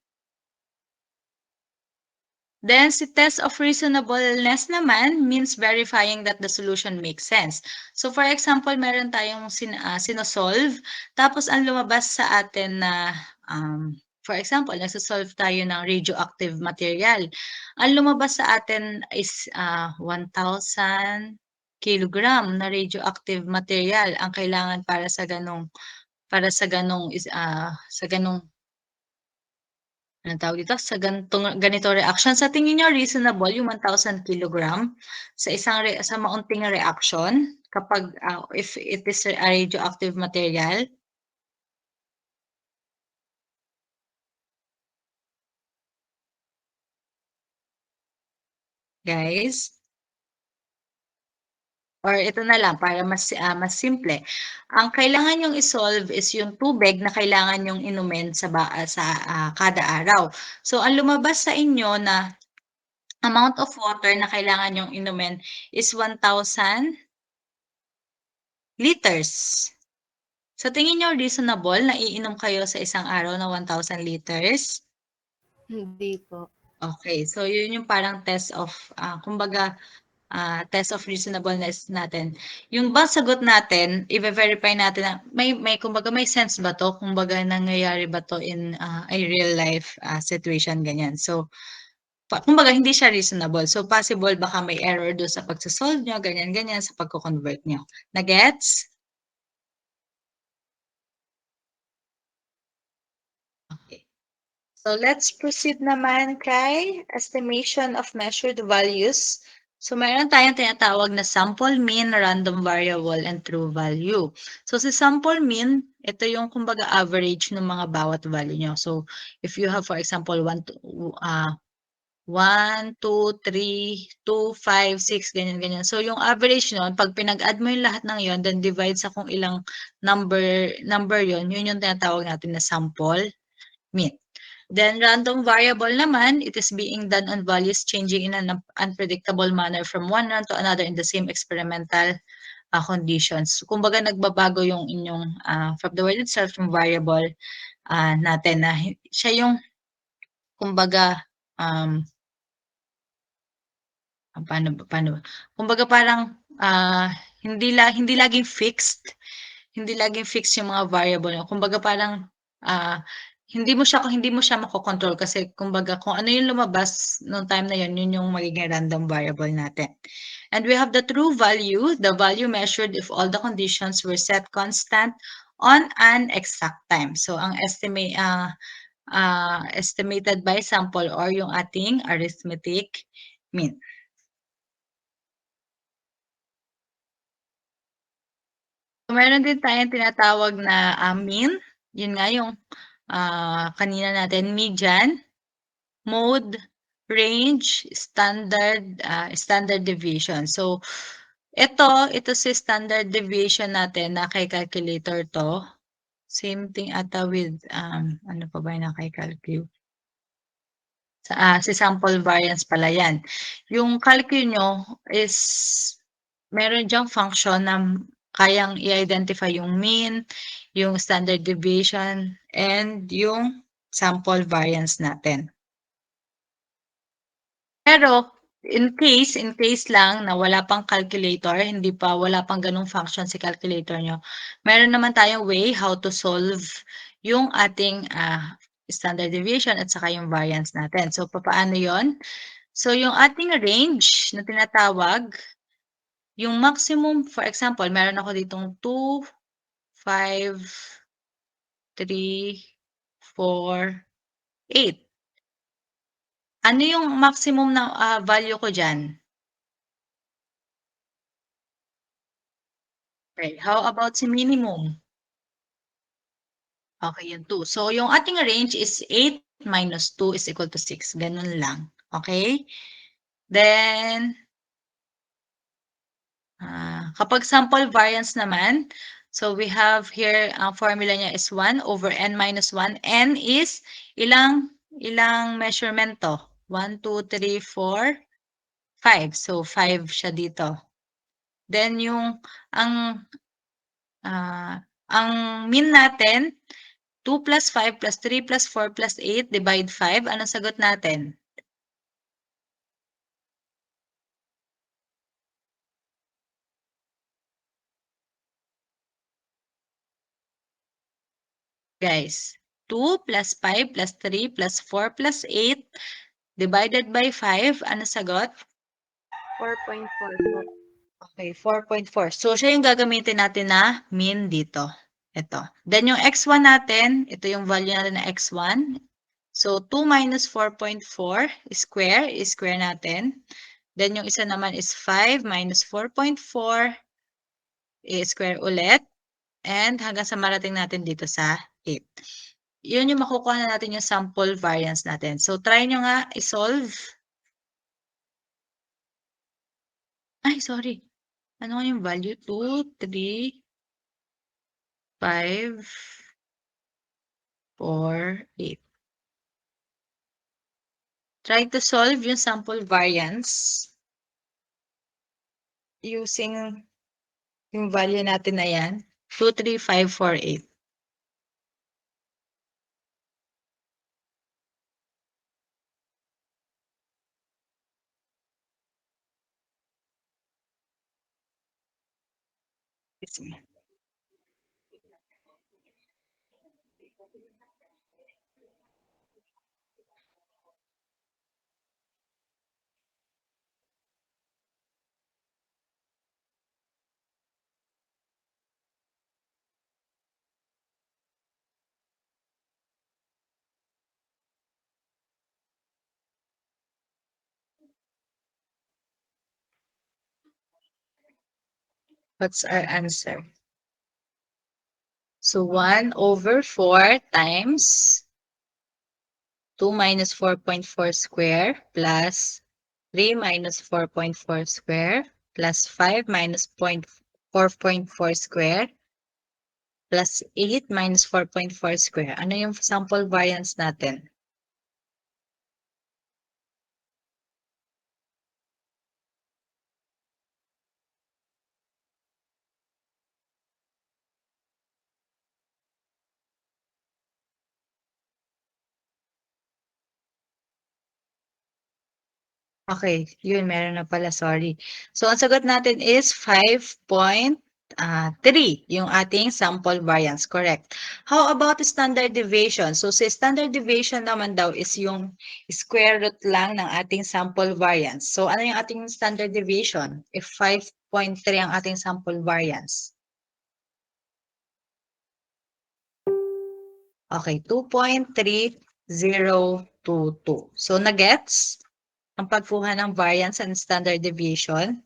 Then, si test of reasonableness naman means verifying that the solution makes sense. So, for example, meron tayong sinosolve, tapos ang lumabas sa atin na, for example, nagsosolve tayo ng radioactive material. Ang lumabas sa atin is 1,000 kilogram na radioactive material ang kailangan para sa ganong anong tawag dito? Sa ganito reaction. Sa tingin nyo, reasonable yung 1,000 kilogram sa sa maunting reaction kapag if it is a radioactive material? Guys? Or ito na lang, para mas simple. Ang kailangan yung isolve is yung tubig na kailangan yung inumin sa kada araw. So, ang lumabas sa inyo na amount of water na kailangan yung inumin is 1,000 liters. So, tingin nyo reasonable na iinom kayo sa isang araw na 1,000 liters? Hindi po. Okay, so yun yung parang test of, kumbaga, test of reasonableness natin. Yung bang sagot natin, i-verify natin na kumbaga may sense ba to? Kumbaga nangyayari ba to in a real life situation, ganyan. So, kumbaga hindi siya reasonable. So, possible baka may error do sa pagsasolve nyo, ganyan-ganyan, sa pagko-convert nyo. Na-gets? Okay. So, let's proceed naman kay estimation of measured values. So, mayroon tayong tinatawag na sample mean, random variable, and true value. So, si sample mean, ito yung kumbaga average ng mga bawat value nyo. So, if you have, for example, 1, 2, 3, 2, 5, 6, ganyan-ganyan. So, yung average nun, pag pinag-add mo yung lahat ng yon, then divide sa kung ilang number yon, yun yung tinatawag natin na sample mean. Then, random variable naman, it is being done on values changing in an unpredictable manner from one run to another in the same experimental conditions. Kumbaga, nagbabago yung inyong, from the word itself, yung variable natin na siya yung kumbaga, paano ba? Kumbaga parang, hindi laging fixed. Hindi laging fixed yung mga variable niyo. Kumbaga parang, hindi mo siya makokontrol kasi kumbaga kung ano yung lumabas nung time na yun, yun yung magiging random variable natin. And we have the true value, the value measured if all the conditions were set constant on an exact time. So ang estimated by sample or yung ating arithmetic mean. Meron din tayong tinatawag na, mean. Yun nga yung, kanina natin, median, mode, range, standard deviation. So, ito si standard deviation natin na kay calculator 'to. Same thing ata with, ano pa ba yung naki-calcu? Si sample variance pala 'yan. Yung calcu nyo is meron diyang function na kayang i-identify yung mean, yung standard deviation, and yung sample variance natin. Pero in case lang na wala pang calculator, wala pang ganung function si calculator nyo, meron naman tayong way how to solve yung ating standard deviation at saka yung variance natin. So, papaano yon? So, yung ating range na tinatawag, yung maximum, for example, meron ako ditong 2, 5, 3, 4, 8. Ano yung maximum na value ko dyan? Okay, how about si minimum? Okay, yung 2. So, yung ating range is 8 minus 2 is equal to 6. Ganun lang. Okay? Then, kapag sample variance naman, so we have here, ang formula niya is 1 over n minus 1. N is ilang measurement to? 1, 2, 3, 4, 5. So, 5 siya dito. Then, ang mean natin, 2 plus 5 plus 3 plus 4 plus 8 divide 5. Anong sagot natin? Guys, 2 plus 5 plus 3 plus 4 plus 8 divided by 5. Ano sagot? 4.4 po. Okay, 4.4. So, siya yung gagamitin natin na mean dito. Ito. Then, yung x1 natin, ito yung value natin na x1. So, 2 minus 4.4 square natin. Then, yung isa naman is 5 minus 4.4 square ulit. And hanggang sa marating natin dito sa 8. Yun yung makukuha na natin yung sample variance natin. So, try nyo nga i-solve. Ay, sorry. Ano nga yung value? 2, 3, 5, 4, 8. Try to solve yung sample variance using yung value natin na yan. 2, 3, 5, 4, 8. What's our answer? So 1 over 4 times 2 minus 4.4 square plus 3 minus 4.4 square plus 5 minus 4.4 square plus 8 minus 4.4 square. Ano yung sample variance natin? Okay, yun meron na pala, sorry. So ang sagot natin is 5.3, yung ating sample variance, correct. How about standard deviation? So sa standard deviation naman daw is yung square root lang ng ating sample variance. So ano yung ating standard deviation if 5.3 ang ating sample variance? Okay, 2.3022. So na-gets ang pagkuha ng variance and standard deviation?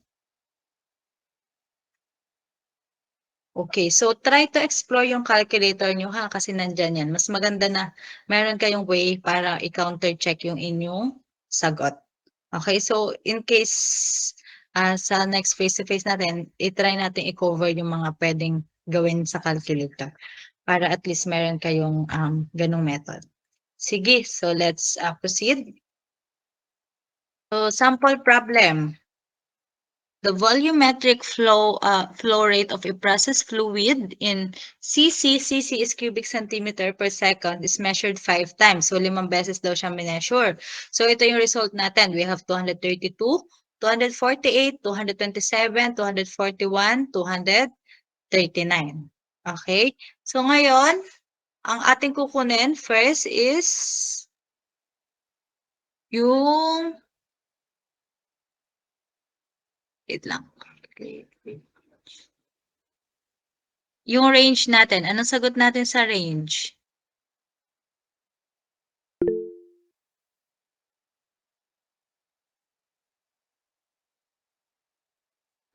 Okay, so try to explore yung calculator nyo ha, kasi nandyan yan. Mas maganda na meron kayong way para i-counter check yung inyong sagot. Okay, so in case sa next face-to-face natin, i-try natin i-cover yung mga pwedeng gawin sa calculator para at least meron kayong ganong method. Sige, so let's proceed. So sample problem. The volumetric flow rate of a processed fluid in cc is cubic centimeter per second, is measured 5 times. So, 5 beses daw siya measure. So, ito yung result natin. We have 232, 248, 227, 241, 239. Okay? So, ngayon, ang ating kukunin first is yung, wait lang. Okay. Yung range natin, anong sagot natin sa range?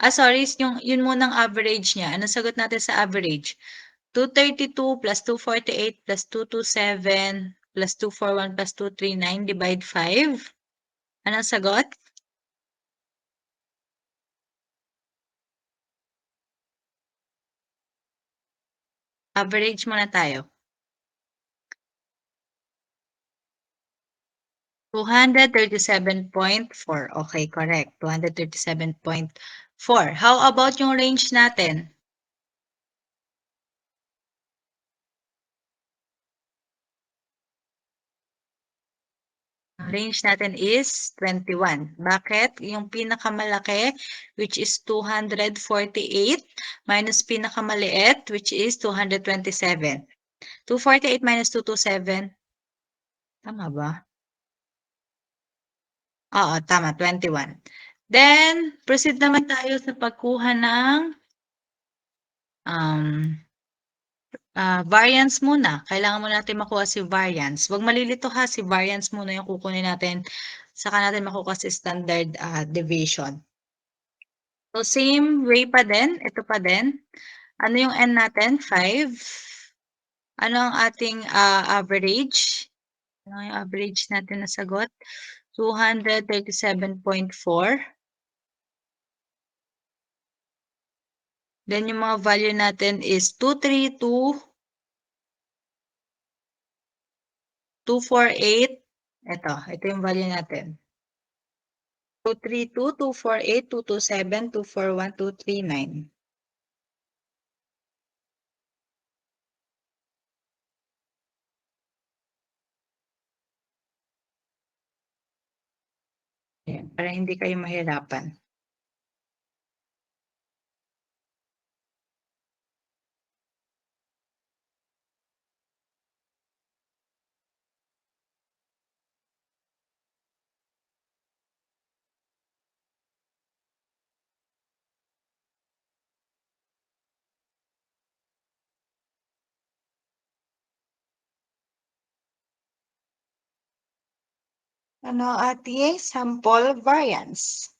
Sorry, yun munang average niya. Anong sagot natin sa average? 232 plus 248 plus 227 plus 241 plus 239 divide 5. Anong sagot? Average muna tayo. 237.4. Okay, correct. 237.4. How about yung range natin? Range natin is 21. Bakit? Yung pinakamalaki, which is 248, minus pinakamaliit, which is 227. 248 minus 227. Tama ba? Oo, tama, 21. Then, proceed naman tayo sa pagkuha ng variance muna. Kailangan mo natin makuha si variance. Huwag malilito ha, si variance muna yung kukunin natin. Saka natin makuha si standard deviation. So, same way pa din. Ito pa din. Ano yung n natin? 5. Ano ang ating average? Ano yung average natin na sagot? 237.4. Then, yung mga value natin is 232, 248. Ito yung value natin. 232, 248, 227, 241, 239. Ayan, para hindi kayo mahirapan. Ano ating sample variance?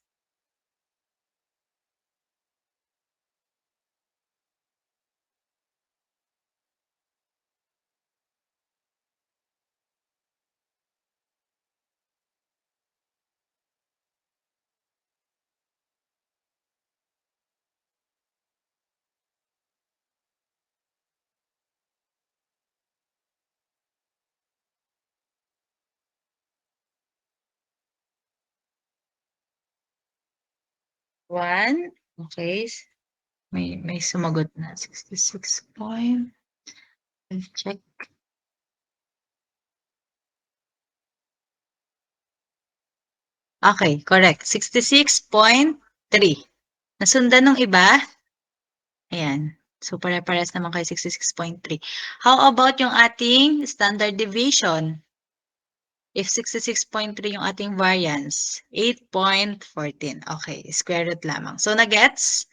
One. Okay. May sumagot na. 66 point. I'll check. Okay, correct. 66.3. Nasundan ng iba? Ayan. So, pare-pares naman kayo 66.3. How about yung ating standard deviation? If 66.3 yung ating variance, 8.14. Okay, square root lamang. So, na-gets?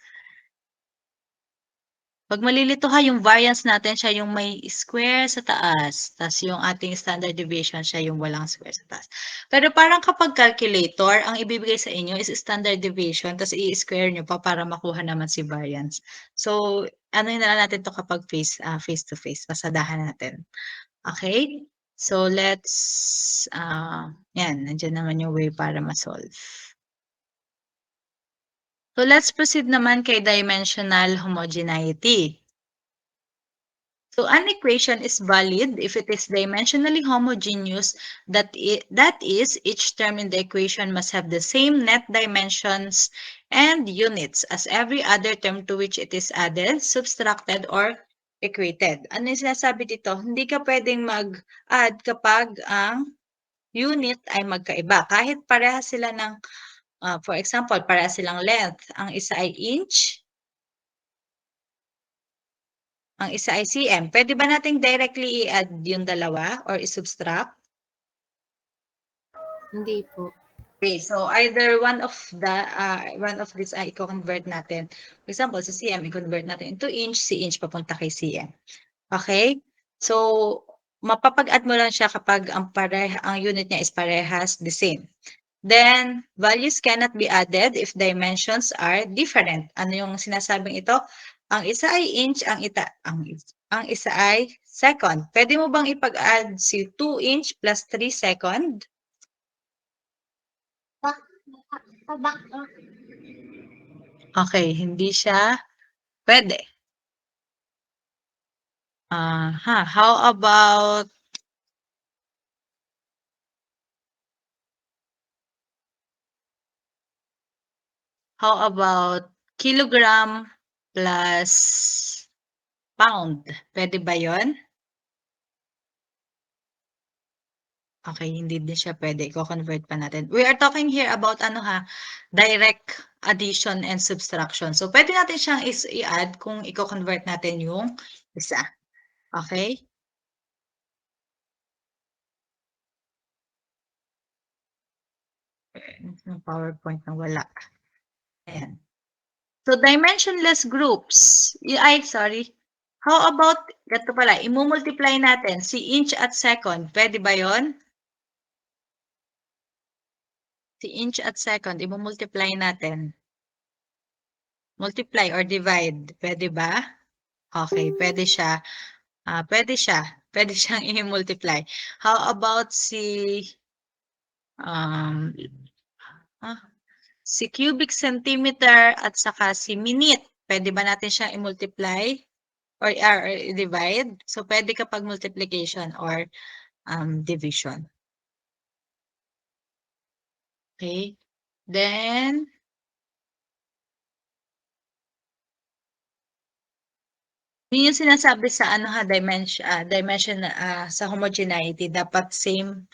Pag malilito ha, yung variance natin, siya yung may square sa taas. Tapos yung ating standard deviation, siya yung walang square sa taas. Pero parang kapag calculator, ang ibibigay sa inyo is standard deviation, tapos i-square nyo pa para makuha naman si variance. So, ano yun na lang natin to kapag face to face. Pasadahan natin. Okay? So, let's, yan, nandiyan naman yung way para ma-solve. So, let's proceed naman kay dimensional homogeneity. So, an equation is valid if it is dimensionally homogeneous, that is, each term in the equation must have the same net dimensions and units as every other term to which it is added, subtracted, or equated. Ano yung sinasabi dito? Hindi ka pwedeng mag-add kapag ang unit ay magkaiba. Kahit parehas sila ng, for example, parehas silang length. Ang isa ay inch, ang isa ay cm. Pwede ba nating directly i-add yung dalawa or i-subtract? Hindi po. Okay, so either one of these ay i-convert natin. For example, sa cm, i-convert natin into inch, si inch papunta kay cm. Okay? So, mapapag-add mo lang siya kapag ang unit niya is parehas the same. Then, values cannot be added if dimensions are different. Ano yung sinasabing ito? Ang isa ay inch, ang isa ay second. Pwede mo bang ipag-add si 2 inch plus 3 second? Okay, hindi siya pwede. How about kilogram plus pound? Pwede ba yon? Okay, hindi din siya pwede. I-convert pa natin. We are talking here about direct addition and subtraction. So, pwede natin siyang i-add kung i-convert natin yung isa. Okay? Yung PowerPoint na wala. Ayan. So, dimensionless groups. Sorry. How about, gato pala, i-multiply natin si inch at second. Pwede ba yon? Si inch at second, i-multiply natin. Multiply or divide. Pwede ba? Okay, pwede siya. Pwede siya. Pwede siyang i-multiply. How about si cubic centimeter at saka si minute? Pwede ba natin siyang i-multiply or i-divide? So, pwede kapag multiplication or division. Okay. Then, yun yung sinasabi sa dimension sa homogeneity, dapat same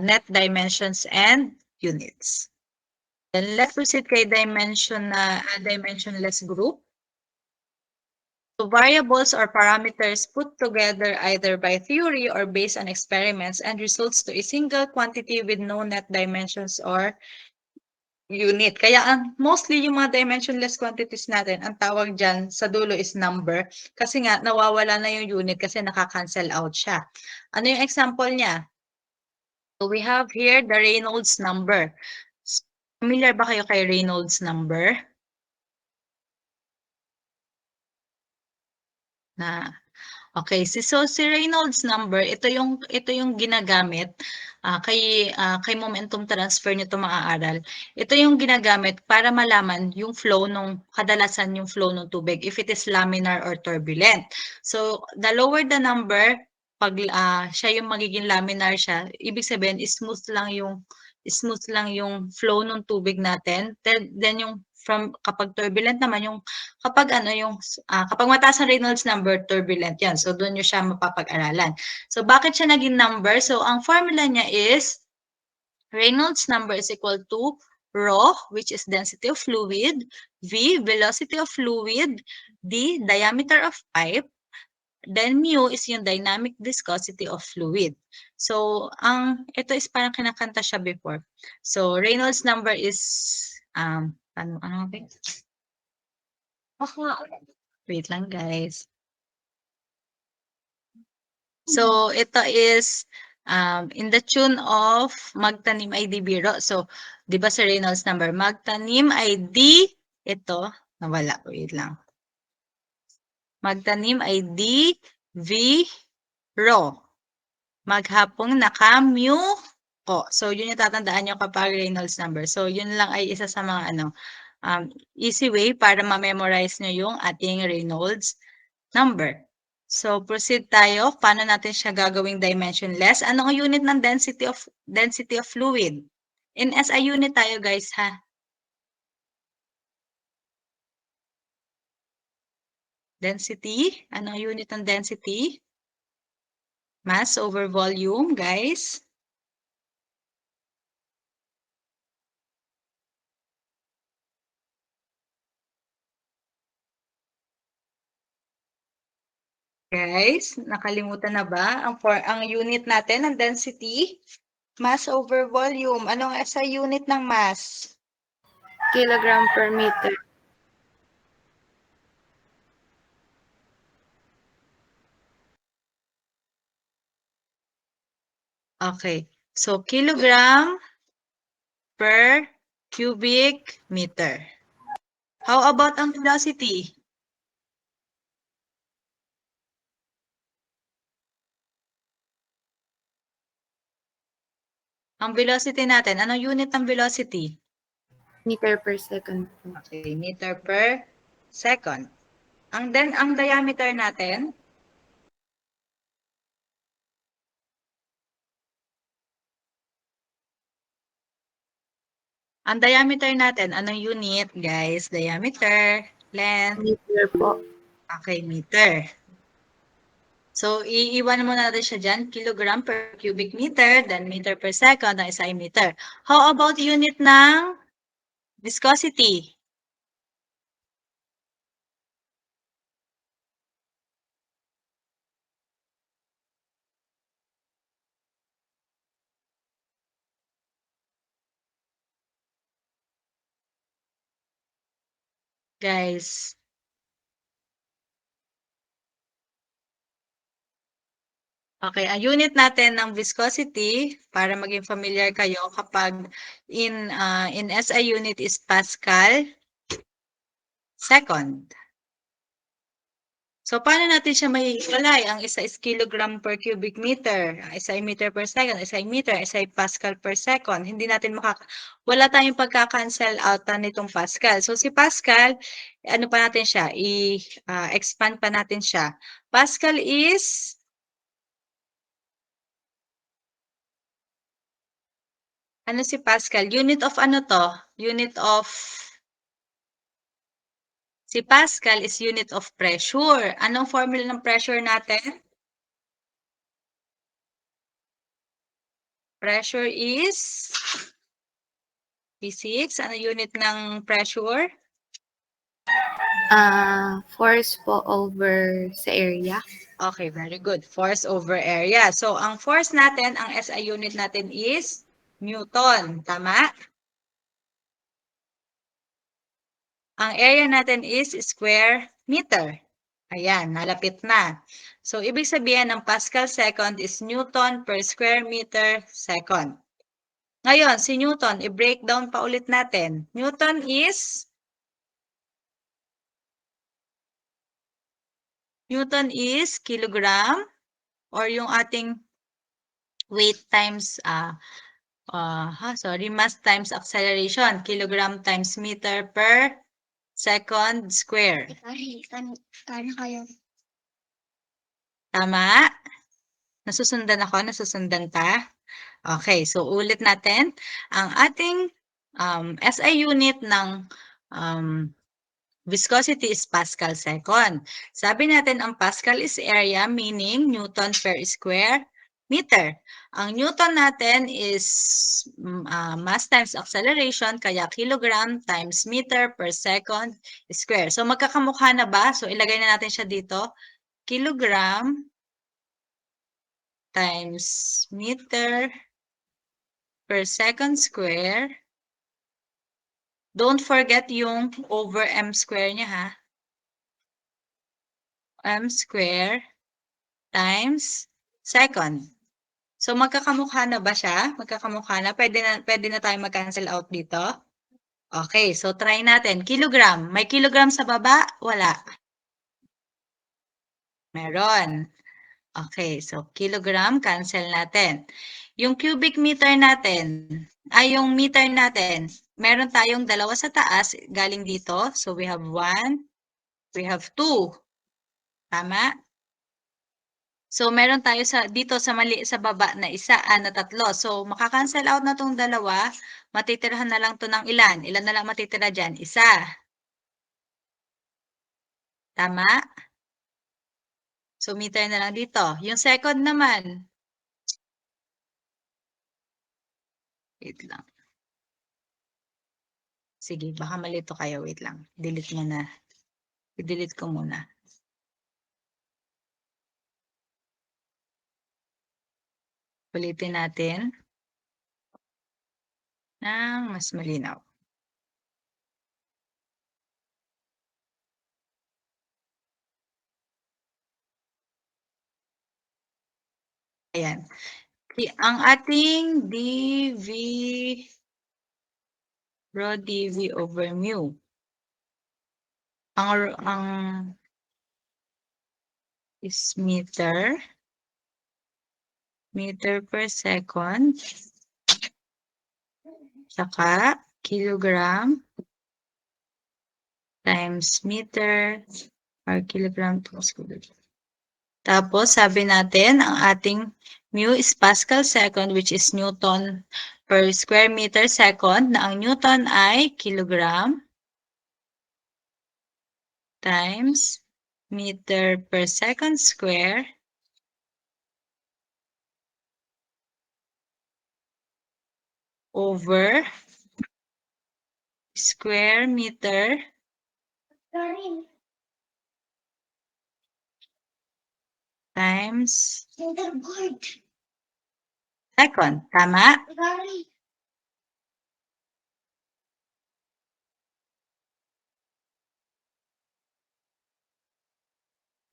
net dimensions and units. Then let's proceed kay dimensionless group. So variables or parameters put together either by theory or based on experiments and results to a single quantity with no net dimensions or unit. Kaya mostly yung mga dimensionless quantities natin, ang tawag dyan sa dulo is number. Kasi nga, nawawala na yung unit kasi nakakancel out siya. Ano yung example niya? So we have here the Reynolds number. Familiar ba kayo kay Reynolds number? Okay, so si Reynolds number, ito yung ginagamit kay momentum transfer nito maaaral. Ito yung ginagamit para malaman yung flow kadalasan yung flow ng tubig if it is laminar or turbulent. So the lower the number, pag siya yung magiging laminar siya, ibig sabihin smooth lang yung flow ng tubig natin. Then yung kapag turbulent naman kapag mataas ang Reynolds number, turbulent yan. So doon nyo siya mapapag-aralan. So bakit siya naging number? So ang formula niya is Reynolds number is equal to rho, which is density of fluid, V, velocity of fluid, D, diameter of pipe, then mu is yung dynamic viscosity of fluid. So, ito is parang kinakanta siya before. So, Reynolds number is, ano ba? Wait lang guys. So, ito is in the tune of magtanim ay di biro. So, di ba sa Reynolds number, magtanim ay di, ito, nawala, wait lang. Magtanim ay di, v, rho. Maghapong naka-mu, ko. So, yun yung tatandaan nyo kapag Reynolds number. So, yun lang ay isa sa mga easy way para ma-memorize nyo yung ating Reynolds number. So, proceed tayo. Paano natin siya gagawing dimensionless? Anong unit ng density of fluid? In SI unit tayo, guys, ha? Density. Anong unit ng density? Mass over volume, guys. Guys, nakalimutan na ba ang unit natin ng density? Mass over volume. Anong SI unit ng mass? Kilogram per meter. Okay. So, kilogram per cubic meter. How about ang velocity? Ang velocity natin, anong unit ng velocity? Meter per second po. Okay, meter per second. Ang diameter natin? Ang diameter natin, anong unit, guys? Diameter, length. Meter po. Okay, meter. So, iiwan muna natin siya dyan, kilogram per cubic meter, then meter per second, ang SI meter. How about unit ng viscosity? Guys. Okay, ang unit natin ng viscosity, para maging familiar kayo, kapag in SI unit is Pascal second. So, paano natin siya mahihiwalay? Ang isa is kilogram per cubic meter, ang isa ay meter per second, isa ay meter, isa ay Pascal per second. Hindi natin wala tayong pagka-cancel out nitong Pascal. So, si Pascal, ano pa natin siya? I-expand pa natin siya. Pascal is ano si Pascal? Unit of ano to? Unit of si Pascal is unit of pressure. Anong formula ng pressure natin? Pressure is P6. Ano unit ng pressure? Force po over sa area. Okay, very good. Force over area. So, ang force natin, ang SI unit natin is Newton. Tama? Ang area natin is square meter. Ayan, nalapit na. So, ibig sabihin ng Pascal second is Newton per square meter second. Ngayon, si Newton, i-breakdown pa ulit natin. Newton is kilogram or yung ating weight times, mass times acceleration. Kilogram times meter per second square. Tama? Nasusundan ako? Nasusundan ka? Okay, so ulit natin. Ang ating SI unit ng viscosity is Pascal second. Sabi natin ang Pascal is area, meaning Newton per square meter. Ang Newton natin is mass times acceleration, kaya kilogram times meter per second square. So magkakamukha na ba? So ilagay na natin siya dito. Kilogram times meter per second square. Don't forget yung over m square niya ha. M square times second. So magkakamukha na ba siya? Magkakamukha na? Pwede na tayo mag-cancel out dito? Okay, so try natin. Kilogram. May kilogram sa baba? Wala. Meron. Okay, so kilogram, cancel natin. Yung cubic meter natin, yung meter natin, meron tayong dalawa sa taas, galing dito. So we have 1, we have 2. Tama? So meron tayo dito sa mali sa baba na isa, na tatlo. So makakancel out na tong dalawa, matitirahan na lang to ng ilan? Ilan na lang matitira diyan? Isa. Tama? So meter na lang dito. Yung second naman. Wait lang. Sige, baka malito kayo. Wait lang. Delete mo na. I-delete ko muna. Ulitin natin. Nang mas malinaw. Ayan. Ang ating rho dV over mu. Ang is meter per second, saka kilogram times meter or kilogram times kilogram. Tapos sabi natin ang ating mu is Pascal second, which is Newton per square meter second, na ang Newton ay kilogram times meter per second square over square meter times second. Tama?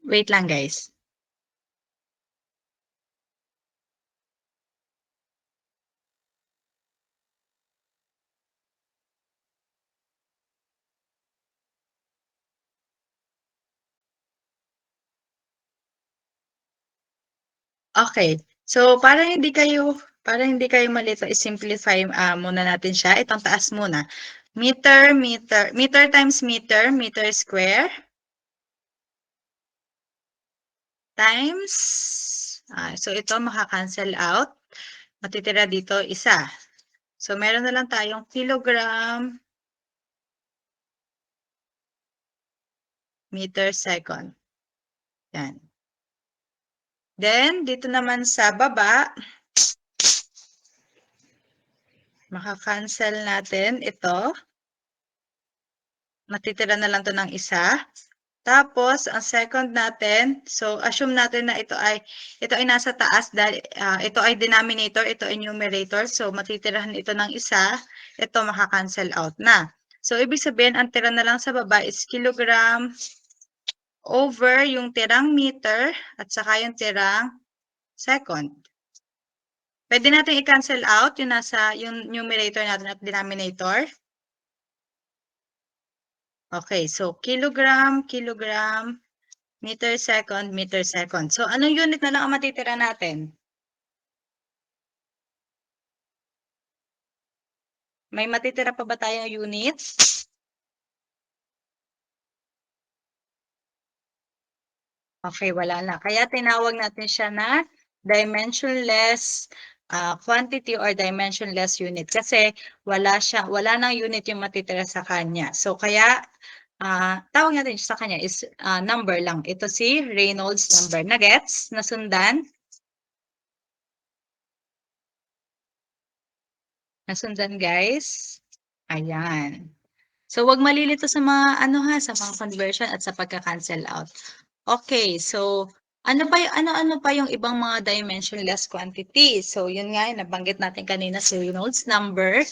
Wait lang guys. Okay. So, para hindi kayo malito, i-simplify muna natin siya. Itong taas muna. Meter times meter square times, so ito maka-cancel out. Matitira dito isa. So, meron na lang tayong kilogram meter second. Yan. Then, dito naman sa baba, maka-cancel natin ito. Matitira na lang to ng isa. Tapos, ang second natin, so assume natin na ito ay nasa taas dahil ito ay denominator, ito ay numerator. So, matitirahan ito ng isa. Ito maka-cancel out na. So, ibig sabihin, ang tira na lang sa baba is kilogram over yung tirang meter at saka yung tirang second. Pwede natin i-cancel out yung numerator natin at denominator. Okay, so kilogram, meter second. So, anong unit na lang ang matitira natin? May matitira pa ba tayong unit? Okay, wala na. Kaya tinawag natin siya na dimensionless quantity or dimensionless unit. Kasi wala nang unit yung matitira sa kanya. So, kaya tawag natin sa kanya is number lang. Ito si Reynolds number. Nagets? Nasundan? Nasundan, guys? Ayan. So, wag malilito sa mga sa mga conversion at sa pagka-cancel out. Okay, so ano pa yung ibang mga dimensionless quantity? So, yun nga, nabanggit natin kanina si Reynolds number.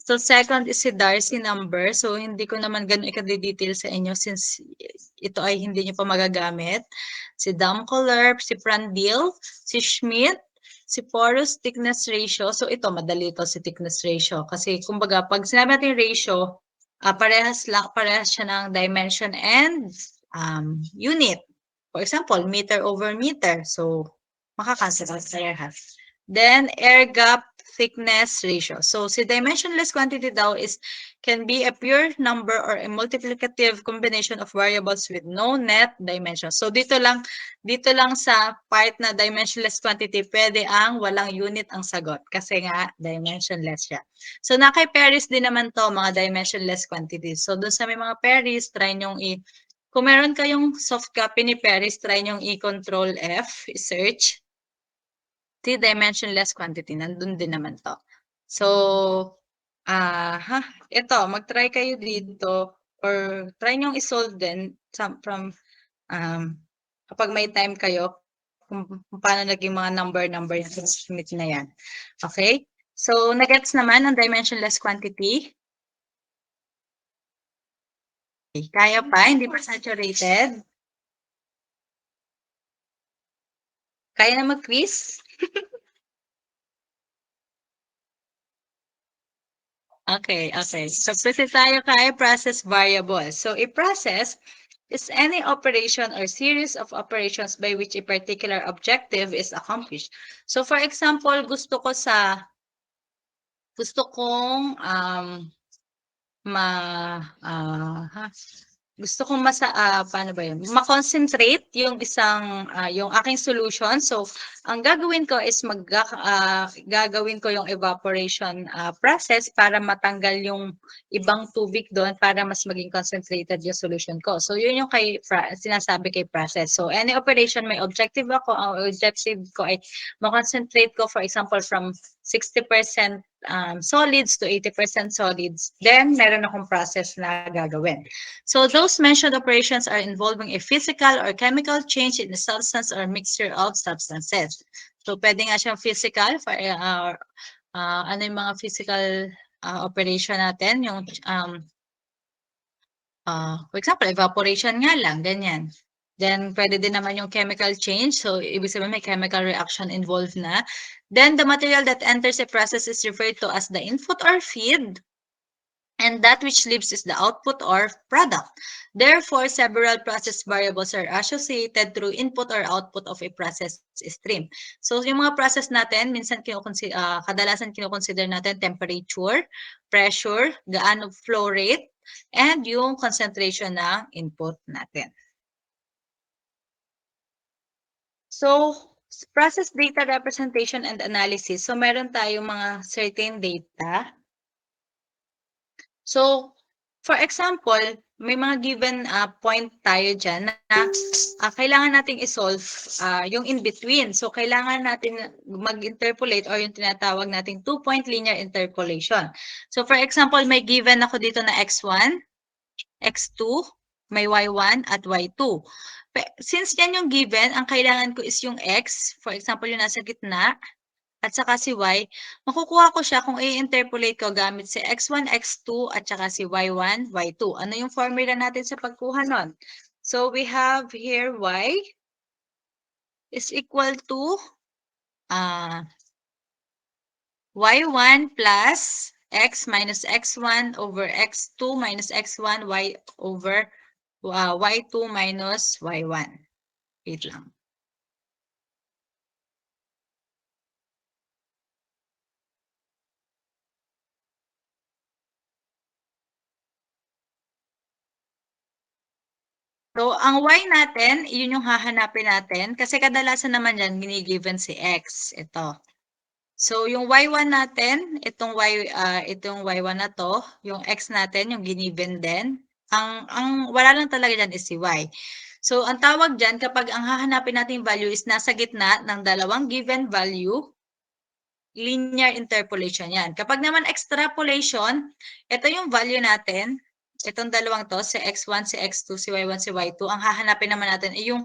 So, second is si Darcy number. So, hindi ko naman ganun ikadi-detail sa inyo since ito ay hindi nyo pa magagamit. Si Damcoller, si Prandtl, si Schmidt, si porous thickness ratio. So, ito, madali ito si thickness ratio. Kasi, kumbaga, pag sinabi natin ratio, parehas siya ng dimension and unit. For example, meter over meter. So, makakancel out parehas. Then, air gap thickness ratio. So, si dimensionless quantity daw can be a pure number or a multiplicative combination of variables with no net dimension. So, dito lang sa part na dimensionless quantity, pwede ang walang unit ang sagot kasi nga dimensionless siya. So, naka-pairs din naman to mga dimensionless quantities. So, dun sa may mga pairs, try nyong kung meron kayong soft copy ni Paris, try nyong i-control F, i-search. Dimensionless quantity, nandun din naman to. So, ito, mag-try kayo dito or try nyong i-solve din from kapag may time kayo kung paano naging mga number yung unit na yan. Okay? So, nagets naman ang dimensionless quantity. Kaya pa, hindi pa saturated. Kaya na mag-quiz? Okay. So, proceed tayo kay process variable. So, a process is any operation or series of operations by which a particular objective is accomplished. So, for example, gusto kong paano ba yun? Ma-concentrate yung yung aking solution. So, ang gagawin ko is gagawin ko yung evaporation process para matanggal yung ibang tubig doon para mas maging concentrated yung solution ko. So, yun yung sinasabi kay process. So, any operation may objective ako. Ang objective ko ay ma-concentrate ko, for example, from 60% solids to 80% solids. Then, meron akong process na gagawin. So, those mentioned operations are involving a physical or chemical change in the substance or mixture of substances. So, pwede nga siyang physical. Ano yung mga physical operation natin? Yung, for example, evaporation nga lang, ganyan. Then, pwede din naman yung chemical change. So, ibig sabihin may chemical reaction involved na. Then, the material that enters a process is referred to as the input or feed. And that which leaves is the output or product. Therefore, several process variables are associated through input or output of a process stream. So, yung mga process natin, minsan kadalasan kinoconsider natin temperature, pressure, gaano flow rate, and yung concentration ng input natin. So, process data representation and analysis. So, meron tayong mga certain data. So, for example, may mga given point tayo dyan na kailangan nating isolve yung in-between. So, kailangan natin mag-interpolate or yung tinatawag nating two-point linear interpolation. So, for example, may given ako dito na x1, x2, may y1 at y2. Since yan yung given, ang kailangan ko is yung x, for example, yung nasa gitna, at saka si y, makukuha ko siya kung i-interpolate ko gamit si x1, x2, at saka si y1, y2. Ano yung formula natin sa pagkuha nun? So, we have here y is equal to y1 plus x minus x1 over x2 minus x1, y over y2 minus y1. Wait lang. So, ang y natin, yun yung hahanapin natin. Kasi kadalasan naman yan, ginigiven si x. Ito. So, yung y1 natin, itong y1 na to, yung x natin, yung giniven din. Ang wala lang talaga dyan is si y. So, ang tawag dyan, kapag ang hahanapin natin value is nasa gitna ng dalawang given value, linear interpolation yan. Kapag naman extrapolation, ito yung value natin. Itong dalawang to, si x1, si x2, si y1, si y2. Ang hahanapin naman natin ay yung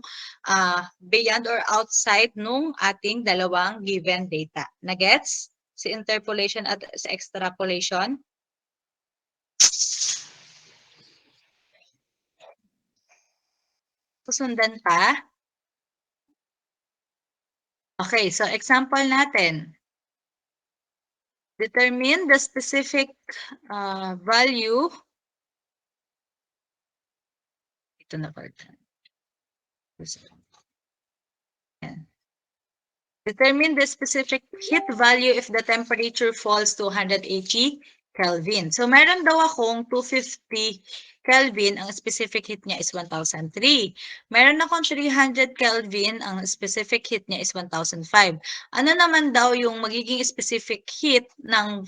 beyond or outside nung ating dalawang given data. Nagets? Si interpolation at si extrapolation. Susundan pa. Okay, so example natin. Determine the specific value. Ito na pala. Yan. Determine the specific heat value if the temperature falls to 180 Kelvin. So, meron daw akong 250 Kelvin, ang specific heat niya is 1,003. Meron akong 300 Kelvin, ang specific heat niya is 1,005. Ano naman daw yung magiging specific heat ng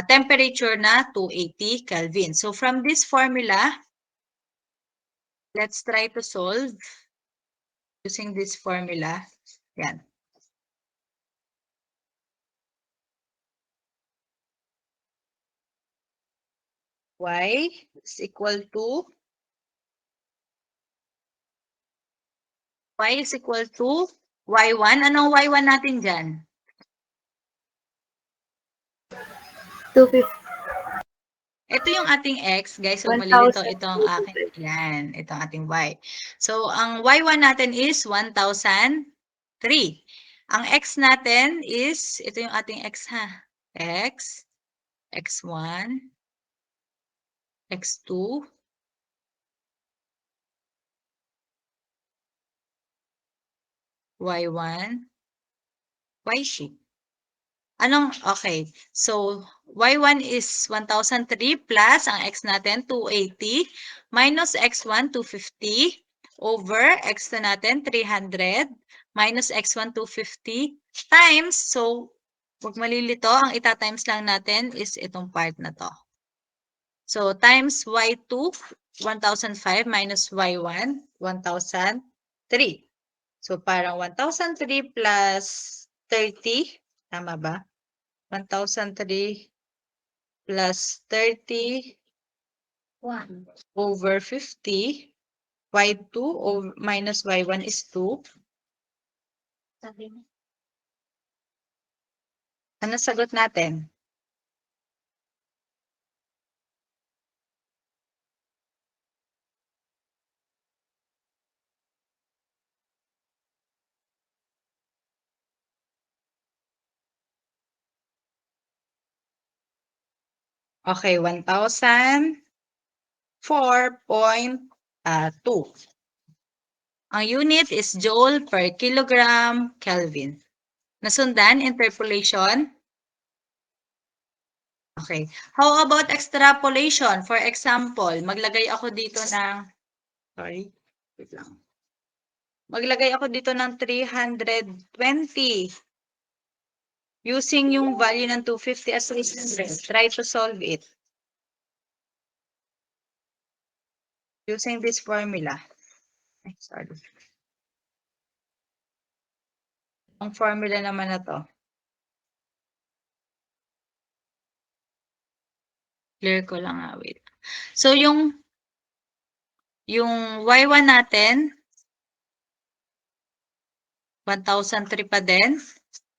temperature na 280 Kelvin? So, from this formula, let's try to solve using this formula. Yan. Y is equal to Y1. Anong Y1 natin dyan? 250. Ito yung ating X, guys. So, 1,000. malilito. Ito ang aking, yan. Ito ang ating Y. So, ang Y1 natin is 1,003. Ang X natin is, ito yung ating X ha. X, X1, X2, Y1, Y-shape. Okay. So, Y1 is 1,003 plus ang X natin, 280, minus X1, 250, over X2 natin, 300, minus X1, 250, times, so, huwag malilito, ang itatimes lang natin is itong part na to. So, times Y2, 1,005 minus Y1, 1,003. So, parang 1,003 plus 30, tama ba? 1,003 plus 30 over 50. Y2 over minus Y1 is 2. Ano sagot natin? Okay, 1,004.2. Ang unit is joule per kilogram Kelvin. Nasundan, interpolation? Okay. How about extrapolation? For example, maglagay ako dito ng, sorry, wait lang. Maglagay ako dito ng 320. Using yung value ng 250 as 300. Try to solve it. Using this formula. Ay, sorry. Ang formula naman na to. Clear ko lang nga, wait. So, yung Y1 natin, 1,003 pa din.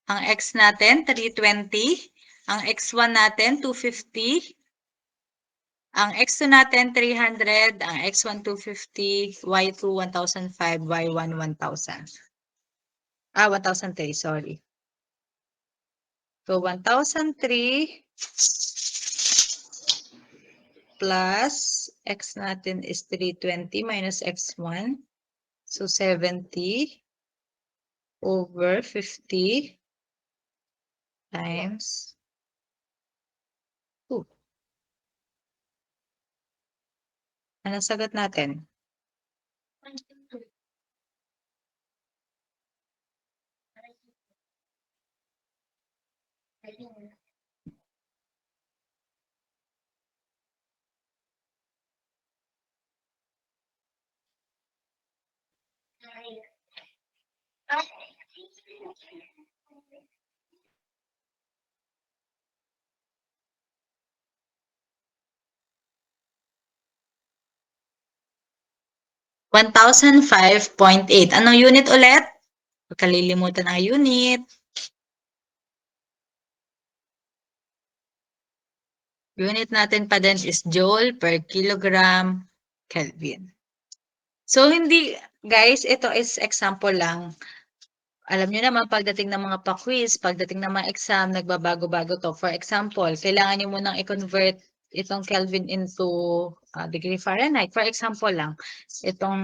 Ang X natin, 320. Ang X1 natin, 250. Ang X2 natin, 300. Ang X1, 250. Y2, 1,005. Y1, 1,000. 1,003, sorry. So, 1,003 plus X natin is 320 minus X1. So, 70 over 50 times 2. Ano sagot natin? 1,005.8. Anong unit ulit? Huwag kalilimutan ang unit. Unit natin pa din is joule per kilogram Kelvin. So, hindi, guys, ito is example lang. Alam niyo naman, pagdating ng mga pa-quiz, pagdating ng mga exam, nagbabago-bago to. For example, kailangan niyo munang i-convert itong Kelvin into degree Fahrenheit. For example lang, itong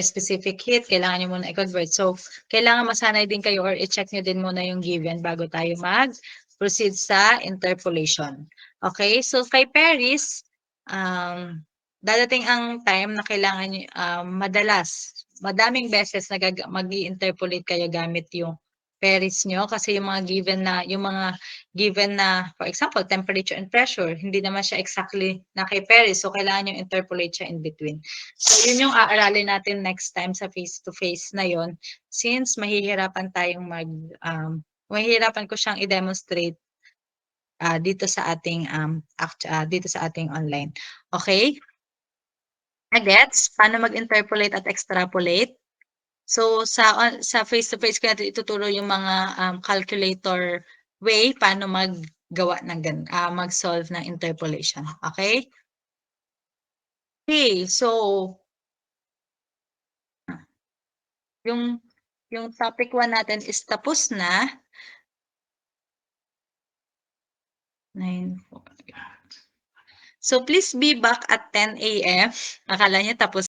specific heat, kailangan niyo muna i-convert. So, kailangan masanay din kayo or i-check niyo din muna yung given bago tayo mag-proceed sa interpolation. Okay? So, kay Paris, dadating ang time na kailangan niyo, madaming beses mag-i-interpolate kayo gamit yung Paris nyo kasi yung mga given na, for example, temperature and pressure, hindi naman siya exactly na kay Paris. So, kailangan yung interpolate siya in between. So, yun yung aaralin natin next time sa face-to-face na yon, since mahihirapan mahihirapan ko siyang i-demonstrate dito sa ating online. Okay? Gets? Paano mag-interpolate at extrapolate? So, sa face-to-face ko natin ituturo yung mga calculator way paano maggawa ng mag-solve ng interpolation. Okay? Okay, so yung topic 1 natin is tapos na. 9. So, please be back at 10 a.m. Akala niyo tapos